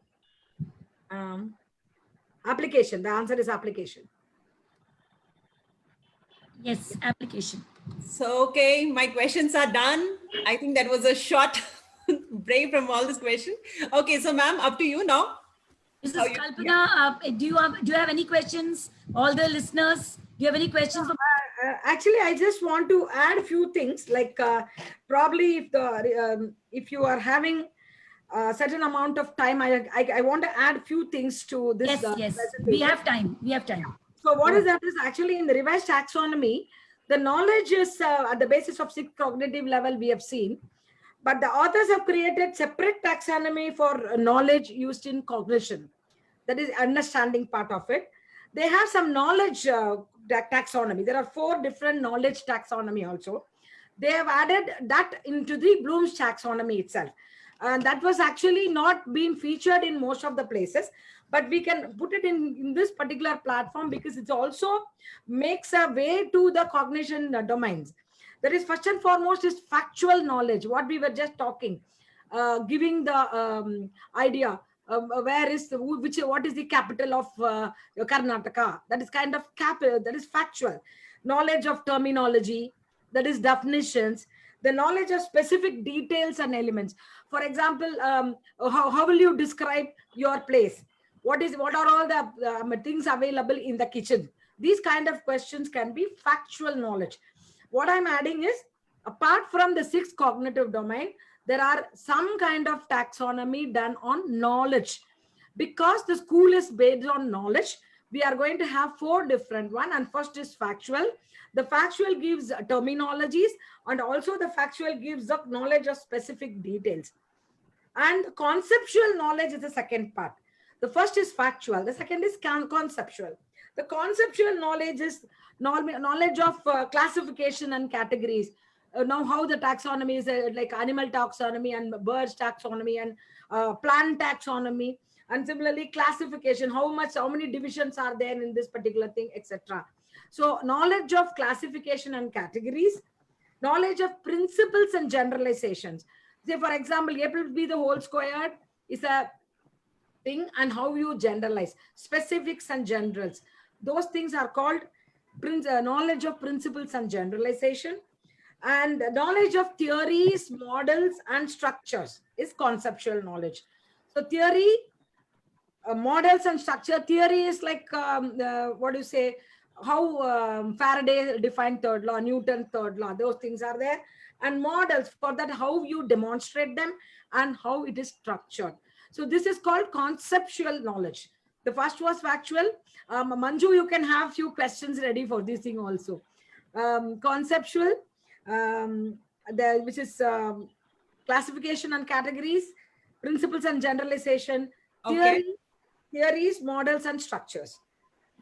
application. The answer is application. Yes, application. So, okay, my questions are done. I think that was a short break from all this question. Okay, so ma'am, up to you now. Mrs. Kalpana, do you have any questions? All the listeners, do you have any questions? Actually, I just want to add a few things. Like probably if you are having a certain amount of time, I want to add a few things to this. Yes. We have time. We have time. So what is that is actually in the revised taxonomy, the knowledge is at the basis of 6 cognitive level we have seen, but the authors have created separate taxonomy for knowledge used in cognition. That is understanding part of it. They have some knowledge taxonomy. There are 4 different knowledge taxonomy also. They have added that into the Bloom's taxonomy itself. And that was actually not being featured in most of the places, but we can put it in this particular platform because it also makes a way to the cognition domains. That is first and foremost is factual knowledge, what we were just talking, giving the idea what is the capital of Karnataka. That is kind of that is factual. Knowledge of terminology, that is definitions, the knowledge of specific details and elements. For example, how will you describe your place? What are all the things available in the kitchen? These kind of questions can be factual knowledge. What I'm adding is, apart from the 6 cognitive domain, there are some kind of taxonomy done on knowledge. Because the school is based on knowledge, we are going to have 4 different one. And first is factual. The factual gives terminologies, and also the factual gives the knowledge of specific details. And conceptual knowledge is the second part. The first is factual. The second is conceptual. The conceptual knowledge is knowledge of classification and categories. Now how the taxonomy is like animal taxonomy and birds taxonomy and plant taxonomy. And similarly, classification, how many divisions are there in this particular thing, etc. So knowledge of classification and categories, knowledge of principles and generalizations. Say, for example, A plus B the whole squared is a thing, and how you generalize specifics and generals. Those things are called knowledge of principles and generalization. And knowledge of theories, models, and structures is conceptual knowledge. So theory, models and structure. Theory is like what do you say, how Faraday defined third law, Newton third law, those things are there. And models, for that how you demonstrate them and how it is structured. So this is called conceptual knowledge. The first was factual. Manju, you can have few questions ready for this thing also. Conceptual, which is classification and categories, principles and generalization, Okay. theories, models, and structures.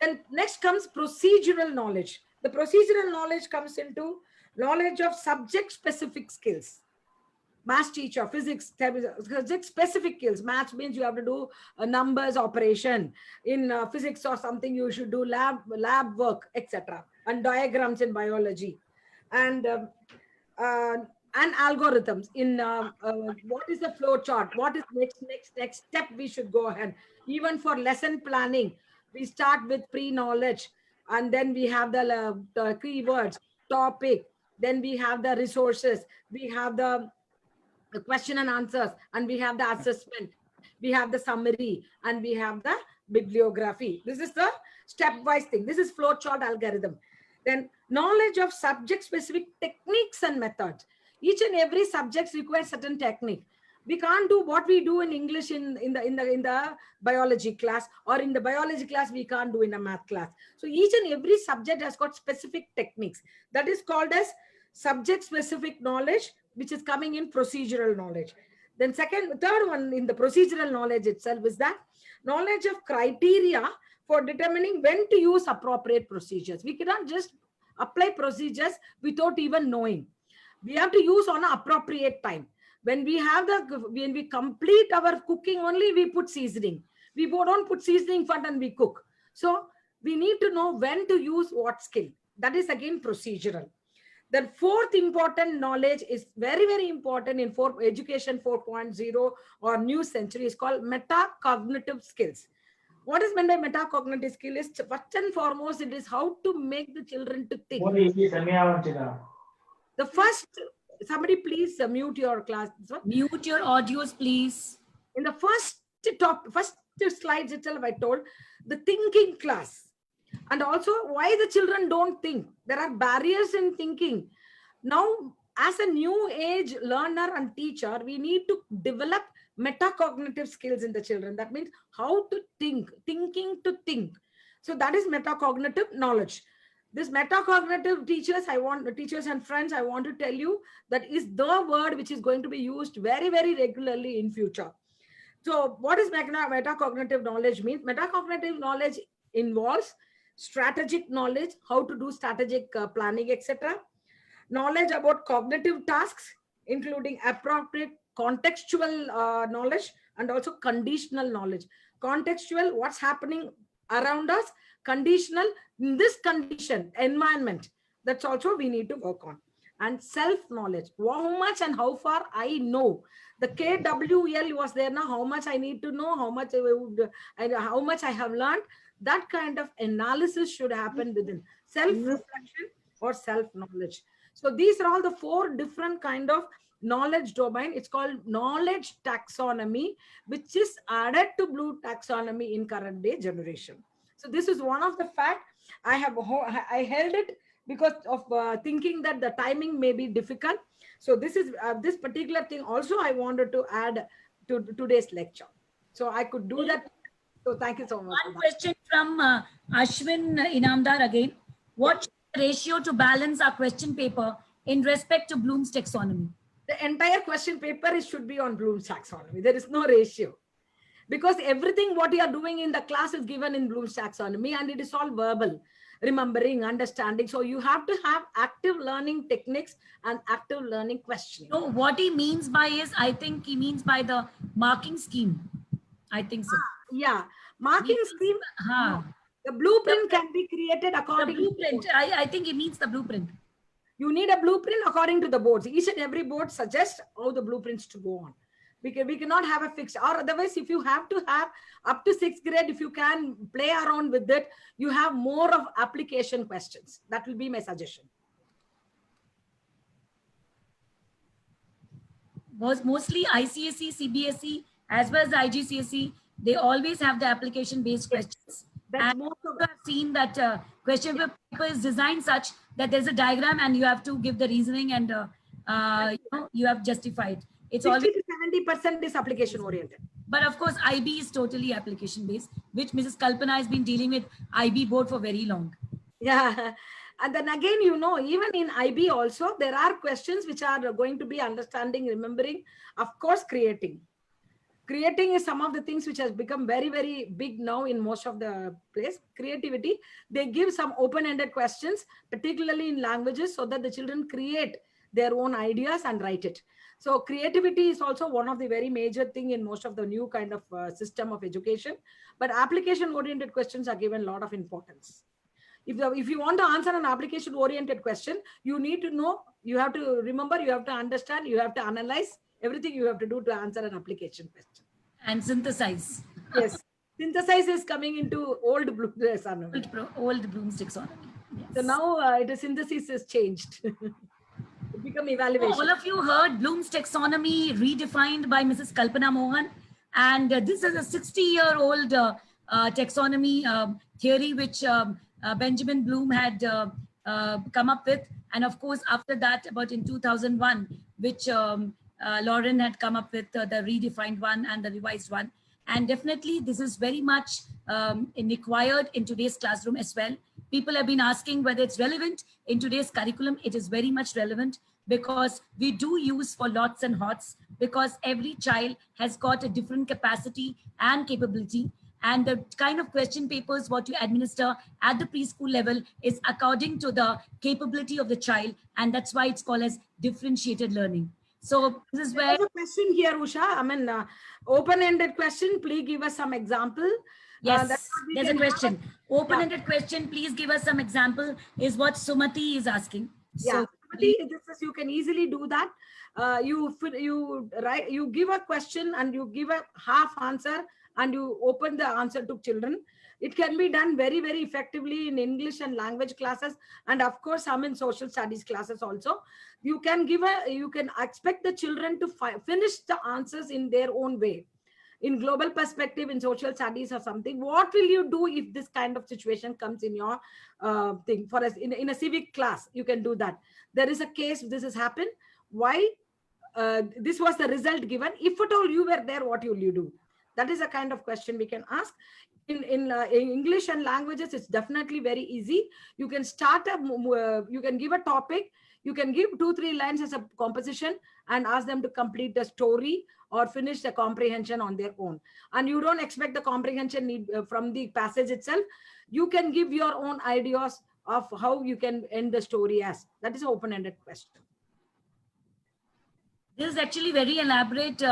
Then next comes procedural knowledge. The procedural knowledge comes into knowledge of subject-specific skills. Math teacher, physics specific skills. Math means you have to do a numbers operation. In physics or something, you should do lab work, etc. And diagrams in biology. And algorithms in what is the flow chart, what is next step we should go ahead. Even for lesson planning, we start with pre-knowledge, and then we have the keywords, topic, then we have the resources, we have the question and answers, and we have the assessment, we have the summary, and we have the bibliography. This is the stepwise thing. This is flow chart algorithm. Then knowledge of subject specific techniques and methods. Each and every subject requires certain technique. We can't do what we do in English in the biology class, or in the biology class we can't do in a math class. So each and every subject has got specific techniques. That is called as subject specific knowledge, which is coming in procedural knowledge. Then third one in the procedural knowledge itself is that knowledge of criteria for determining when to use appropriate procedures. We cannot just apply procedures without even knowing. We have to use on an appropriate time. When we complete our cooking only, we put seasoning. We don't put seasoning first and we cook. So we need to know when to use what skill. That is again procedural. The fourth important knowledge is very, very important in education 4.0 or new century, is called metacognitive skills. What is meant by metacognitive skill is, first and foremost, it is how to make the children to think. The first, somebody please mute your class. Mute your audios, please. In the first slides itself, I told the thinking class. And also why the children don't think. There are barriers in thinking. Now, as a new age learner and teacher, we need to develop metacognitive skills in the children. That means how to think, thinking to think. So that is metacognitive knowledge. This metacognitive teachers and friends, I want to tell you that is the word which is going to be used very, very regularly in future. So what is metacognitive knowledge means? Metacognitive knowledge involves strategic knowledge, how to do strategic planning, etc. Knowledge about cognitive tasks, including appropriate contextual knowledge and also conditional knowledge. Contextual, what's happening around us. Conditional, in this condition, environment, that's also we need to work on. And self-knowledge, how much and how far I know. The KWL was there now, how much I need to know, how much I have learned. That kind of analysis should happen within self-reflection or self-knowledge. So these are all the four different kind of knowledge domain. It's called knowledge taxonomy, which is added to blue taxonomy in current day generation. So this is one of the fact I held it because of thinking that the timing may be difficult. So this is this particular thing also I wanted to add to today's lecture. So I could do that. So thank you so much. One question from Ashwin Inamdar again. What's the ratio to balance our question paper in respect to Bloom's taxonomy? The entire question paper should be on Bloom's taxonomy. There is no ratio. Because everything what you are doing in the class is given in Bloom's taxonomy, and it is all verbal, remembering, understanding. So you have to have active learning techniques and active learning questioning. So what he means by is, I think he means by the marking scheme. I think so. Yeah, marking scheme. No. The blueprint can be created according to the blueprint. I think he means the blueprint. You need a blueprint according to the boards. Each and every board suggests how the blueprints to go on. We cannot have a fixed, or otherwise if you have to have up to 6th grade, if you can play around with it, you have more of application questions. That will be my suggestion. Was mostly ICSE, CBSE, as well as the IGCSE, they always have the application based questions. And I've seen that question paper is designed such that there's a diagram and you have to give the reasoning and you have justified. It's 60 to 70% is application oriented. But of course, IB is totally application based, which Mrs. Kalpana has been dealing with IB board for very long. Yeah. And then again, even in IB also, there are questions which are going to be understanding, remembering, of course, creating. Creating is some of the things which has become very, very big now in most of the place. Creativity, they give some open-ended questions, particularly in languages, so that the children create their own ideas and write it. So creativity is also one of the very major thing in most of the new kind of system of education. But application-oriented questions are given a lot of importance. If you want to answer an application oriented question, you need to know, you have to remember, you have to understand, you have to analyze everything you have to do to answer an application question. And synthesize. Yes. Synthesize is coming into old Bloom's taxonomy. Old Bloom's taxonomy. Yes. So now the synthesis is changed. It become evaluation. All of you heard Bloom's taxonomy redefined by Mrs. Kalpana Mohan. And this is a 60-year-old taxonomy theory which Benjamin Bloom had come up with. And of course, after that, about in 2001, which Lauren had come up with the redefined one and the revised one. And definitely, this is very much required in today's classroom as well. People have been asking whether it's relevant in today's curriculum. It is very much relevant because we do use for lots and hots, because every child has got a different capacity and capability. And the kind of question papers what you administer at the preschool level is according to the capability of the child. And that's why it's called as differentiated learning. So this is where— There's a question here, Usha. I mean, open-ended question. Please give us some example. Yes, there's a question. Open-ended question. Please give us some example is what Sumati is asking. Yeah, Sumati, you can easily do that. You give a question and you give a half answer and you open the answer to children. It can be done very, very effectively in English and language classes. And of course, some in social studies classes also. You can expect the children to finish the answers in their own way. In global perspective, in social studies or something, what will you do if this kind of situation comes in your thing? For us, in a civic class, you can do that. There is a case, this has happened. Why? This was the result given. If at all you were there, what will you do? That is a kind of question we can ask. In English and languages, it's definitely very easy. You can start you can give a topic. You can give 2-3 lines as a composition and ask them to complete the story or finish the comprehension on their own. And you don't expect the comprehension from the passage itself. You can give your own ideas of how you can end the story as. That is an open-ended question. This is actually very elaborate,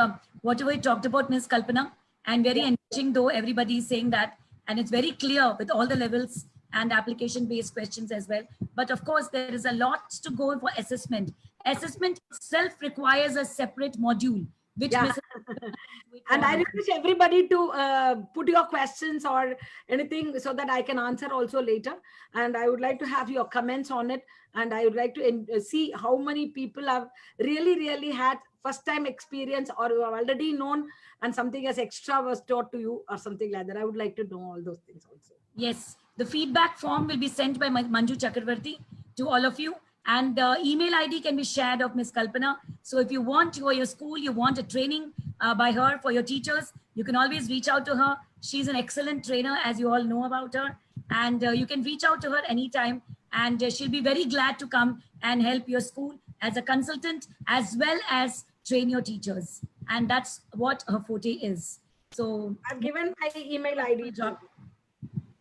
whatever we talked about, Ms. Kalpana, and very enriching, though everybody is saying that. And it's very clear with all the levels and application-based questions as well. But of course, there is a lot to go for assessment. Assessment itself requires a separate module, which and I request everybody to put your questions or anything so that I can answer also later. And I would like to have your comments on it. And I would like to see how many people have really had first time experience or you have already known and something as extra was taught to you or something like that. I would like to know all those things also. Yes, the feedback form will be sent by Manju Chakravarti to all of you. And the email ID can be shared of Ms. Kalpana. So if you want for your school, you want a training by her for your teachers, you can always reach out to her. She's an excellent trainer, as you all know about her. And you can reach out to her anytime. And she'll be very glad to come and help your school as a consultant, as well as train your teachers. And that's what her forte is. So I've given my email ID.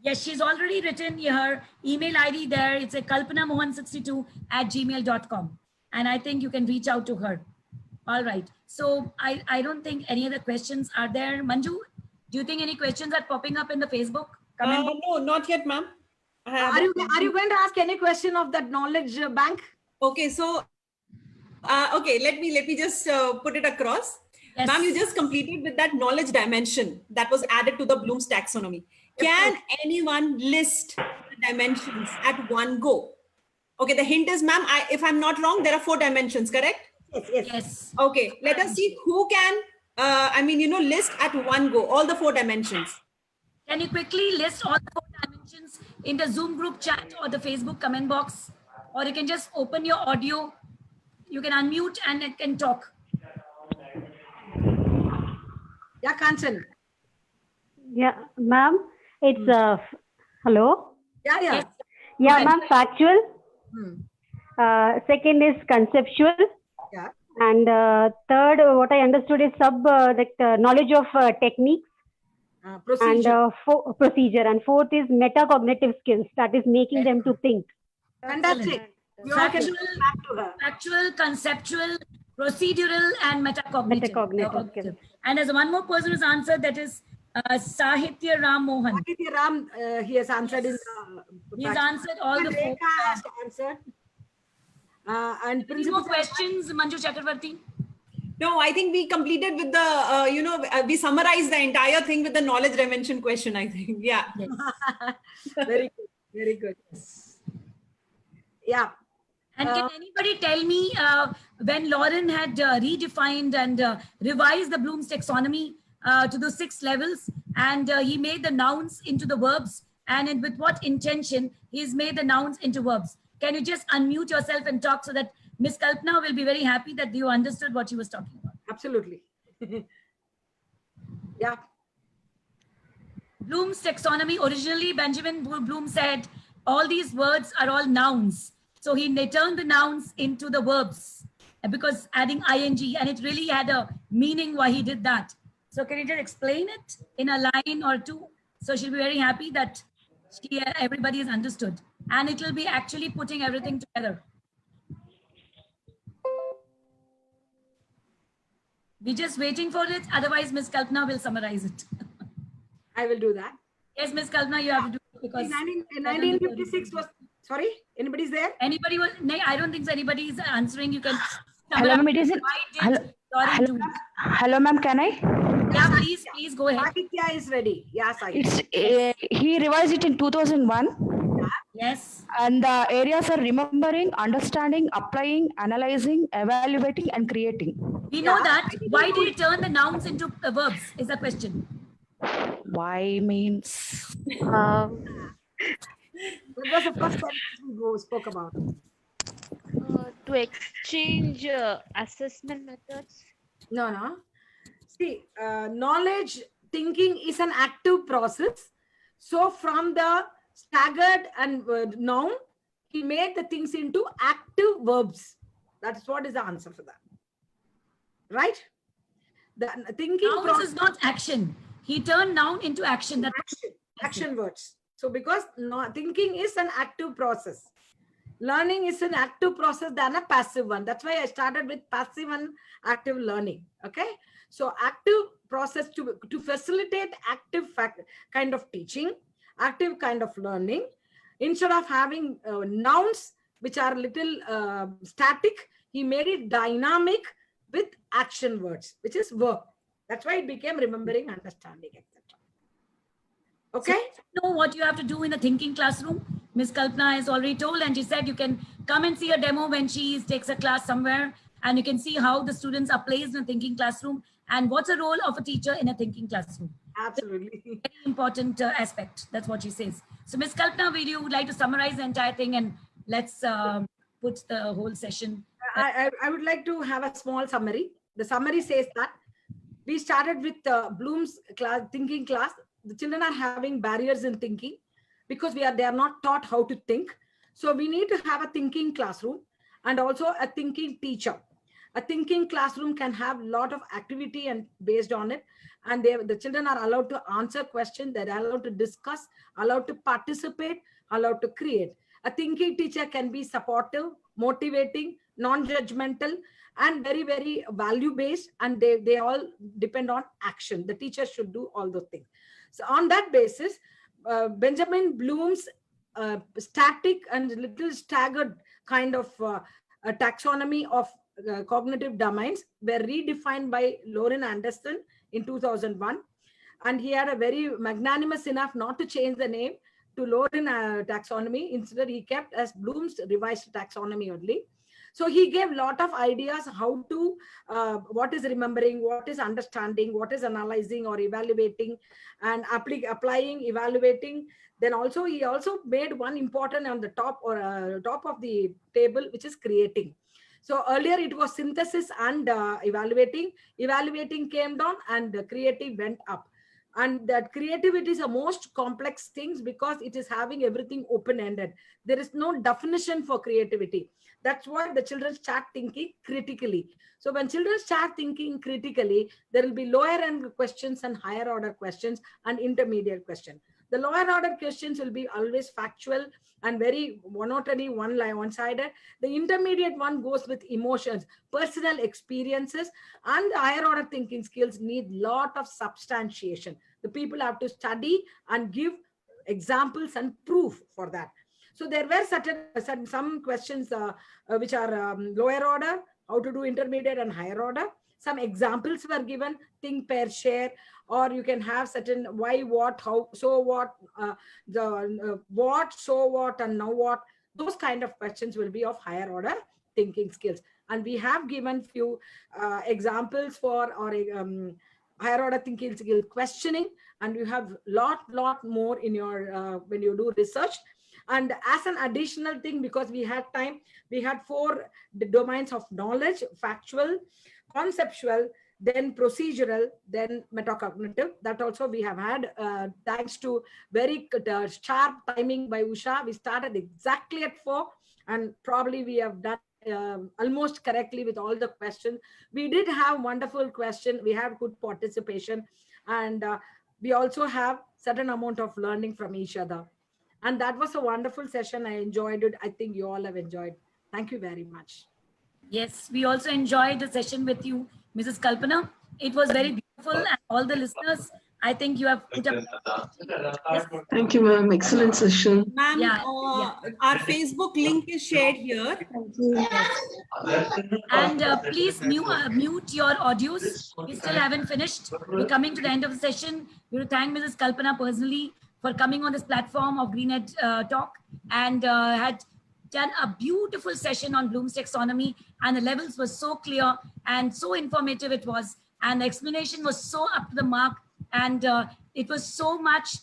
Yes, she's already written her email ID there. It's a kalpanamohan62@gmail.com. And I think you can reach out to her. All right. So I don't think any other questions are there. Manju, do you think any questions are popping up in the Facebook? No, not yet, ma'am. Are you going to ask any question of that knowledge bank? Okay, so okay, let me just put it across. Yes. Ma'am, you just completed with that knowledge dimension that was added to the Bloom's taxonomy. Can anyone list the dimensions at one go? Okay, the hint is, ma'am, if I'm not wrong, there are 4 dimensions, correct? Yes. Okay, let us see who can, list at one go, all the 4 dimensions. Can you quickly list all the 4 dimensions in the Zoom group chat or the Facebook comment box? Or you can just open your audio. You can unmute and it can talk. Yeah, Kanchan. Yeah, ma'am, it's hello. Yeah, yeah. Yes. Yeah, Okay. ma'am, factual. Hmm. Second is conceptual, Yeah. and third, what I understood is knowledge of techniques and Procedure. procedure, and fourth is metacognitive skills, that is making them to think. Excellent. Fantastic. We all can Factual, go back to her. factual, conceptual, procedural, and metacognitive. Metacognitive skills. And there's one more person who's answered, that is Sahitya Ram Mohan. Aditya Ram, he has answered in He's answered all and the four. Rekha has answered. And Any principal more questions, Manju Chakravarti? No, I think we completed with the, we summarized the entire thing with the knowledge retention question, I think. Yeah. Yes. very good, very good. Yeah. And can anybody tell me when Lauren had redefined and revised the Bloom's taxonomy to the 6 levels, and he made the nouns into the verbs, and with what intention he's made the nouns into verbs? Can you just unmute yourself and talk so that Miss Kalpana will be very happy that you understood what she was talking about? Absolutely. Yeah. Bloom's taxonomy, originally Benjamin Bloom said all these words are all nouns. So they turned the nouns into the verbs because adding ing, and it really had a meaning why he did that. So can you just explain it in a line or two? So she'll be very happy that everybody has understood, and it will be actually putting everything together. We're just waiting for it. Otherwise, Miss Kalpana will summarize it. I will do that. Yes, Miss Kalpana, you have to do it because In 1956 was, sorry, anybody's there? anybody was, no, I don't think so anybody is answering. You can. Hello, ma'am, it is in- Why did Lauren do? Hello, ma'am. Can I? Yeah, please go ahead. Aditya is ready. Yeah, Sai. He revised it in 2001, Yes. and the areas are remembering, understanding, applying, analyzing, evaluating, and creating. We know that. Why did he turn the nouns into verbs? Is the question. Why means That was the first sentence we spoke about. To exchange assessment methods. No. See, knowledge thinking is an active process. So from the staggered and noun, he made the things into active verbs. That's what is the answer for that. Right? The thinking Nouns process is not action. He turned noun into action. That action words. So because thinking is an active process. Learning is an active process than a passive one. That's why I started with passive and active learning. Okay. So active process to facilitate active kind of teaching, active kind of learning. Instead of having nouns which are little static, he made it dynamic with action words, which is verb. That's why it became remembering, understanding, etc. Okay. So you know what you have to do in the thinking classroom. Miss Kalpana has already told, and she said you can come and see a demo when she takes a class somewhere, and you can see how the students are placed in a thinking classroom and what's the role of a teacher in a thinking classroom. Absolutely. Very important aspect. That's what she says. So Miss Kalpana, would you like to summarize the entire thing, and let's put the whole session. I would like to have a small summary. The summary says that we started with Bloom's thinking class. The children are having barriers in thinking because they are not taught how to think. So we need to have a thinking classroom and also a thinking teacher. A thinking classroom can have a lot of activity and based on it. And the children are allowed to answer questions. They're allowed to discuss, allowed to participate, allowed to create. A thinking teacher can be supportive, motivating, non-judgmental, and very, very value-based. And they all depend on action. The teacher should do all those things. So on that basis, Benjamin Bloom's static and little staggered kind of a taxonomy of cognitive domains were redefined by Lauren Anderson in 2001. And he had a very magnanimous enough not to change the name to Lauren taxonomy. Instead, he kept as Bloom's revised taxonomy only. So he gave a lot of ideas how to, what is remembering, what is understanding, what is analyzing or evaluating, and applying, evaluating. Then also, he also made one important on the top or top of the table, which is creating. So earlier it was synthesis and evaluating. Evaluating came down and creative went up. And that creativity is the most complex things because it is having everything open-ended. There is no definition for creativity. That's why the children start thinking critically. So when children start thinking critically, there will be lower end questions and higher order questions and intermediate questions. The lower order questions will be always factual and very monotony, one-sided. The intermediate one goes with emotions, personal experiences, and the higher order thinking skills need lot of substantiation. The people have to study and give examples and proof for that. So there were some questions which are lower order, how to do intermediate and higher order. Some examples were given, think, pair, share, or you can have certain why, what, how, so what, what, so what, and now what. Those kind of questions will be of higher order thinking skills. And we have given few examples for our higher order thinking skill questioning, and you have lot more in your when you do research. And as an additional thing, because we had time, we had 4 domains of knowledge: factual, conceptual, then procedural, then metacognitive. That also we have had, thanks to very sharp timing by Usha. We started exactly at 4, and probably we have done almost correctly with all the questions. We did have wonderful question. We have good participation, and we also have certain amount of learning from each other. And that was a wonderful session. I enjoyed it. I think you all have enjoyed. Thank you very much. Yes, we also enjoyed the session with you, Mrs. Kalpana. It was very beautiful, and all the listeners, I think you have put up. Yes. Thank you, ma'am. Excellent session. Ma'am, Yeah, our Facebook link is shared here. And please mute your audios. We still haven't finished. We're coming to the end of the session. We want to thank Mrs. Kalpana personally for coming on this platform of GreenEd Talk, and had done a beautiful session on Bloom's taxonomy, and the levels were so clear and so informative it was, and the explanation was so up to the mark, and it was so much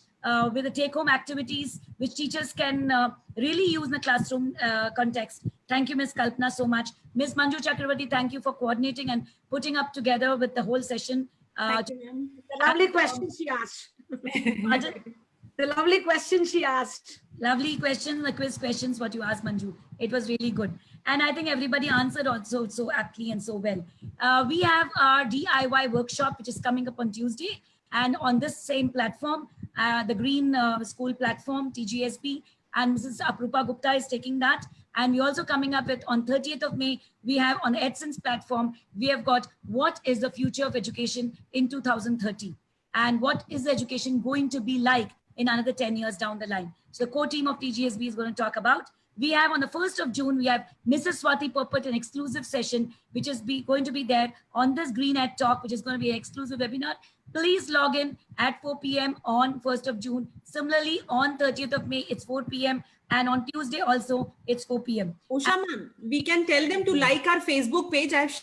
with the take-home activities which teachers can really use in the classroom context. Thank you, Ms. Kalpana, so much. Ms. Manju Chakravarti, thank you for coordinating and putting up together with the whole session. Thank you, ma'am. The lovely question she asked. The lovely question she asked. Lovely questions, the quiz questions, what you asked, Manju. It was really good. And I think everybody answered also so aptly and so well. We have our DIY workshop, which is coming up on Tuesday. And on this same platform, the Green School platform, TGSB, and Mrs. Aprupa Gupta is taking that. And we're also coming up with, on 30th of May, we have on the EdSense platform, we have got what is the future of education in 2030? And what is the education going to be like in another 10 years down the line? So the core team of TGSB is going to talk about. We have on the 1st of June, we have Mrs. Swati Popat, an exclusive session, which is going to be there on this GreenEd Talk, which is going to be an exclusive webinar. Please log in at 4 p.m. on 1st of June. Similarly, on 30th of May, it's 4 p.m. And on Tuesday also, it's 4 p.m. Usha ma'am, we can tell them to like our Facebook page. I've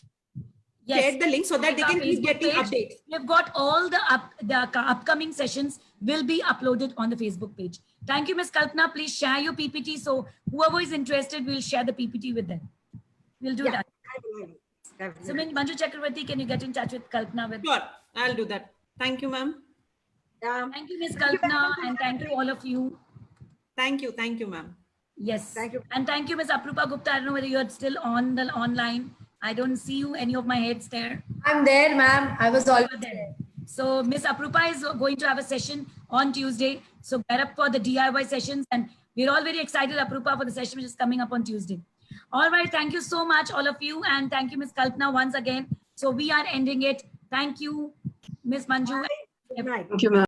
shared the link so that they can keep getting updates. We've got all the upcoming sessions will be uploaded on the Facebook page. Thank you, Ms. Kalpana. Please share your PPT. So whoever is interested, we'll share the PPT with them. We'll do that. So Manju Chakravarti, can you get in touch with Kalpana? Sure, I'll do that. Thank you, ma'am. Thank you, Ms. Kalpana, and thank you all of you. Thank you, ma'am. Yes. Thank you. And thank you, Ms. Aprupa Gupta. I don't know whether you're still on the online. I don't see you, any of my heads there. I'm there, ma'am. I was always there. So Ms. Aprupa is going to have a session on Tuesday. So get up for the DIY sessions. And we're all very excited, Aprupa, for the session which is coming up on Tuesday. All right. Thank you so much, all of you. And thank you, Ms. Kalpana, once again. So we are ending it. Thank you, Ms. Manju. Good night. Thank you, ma'am.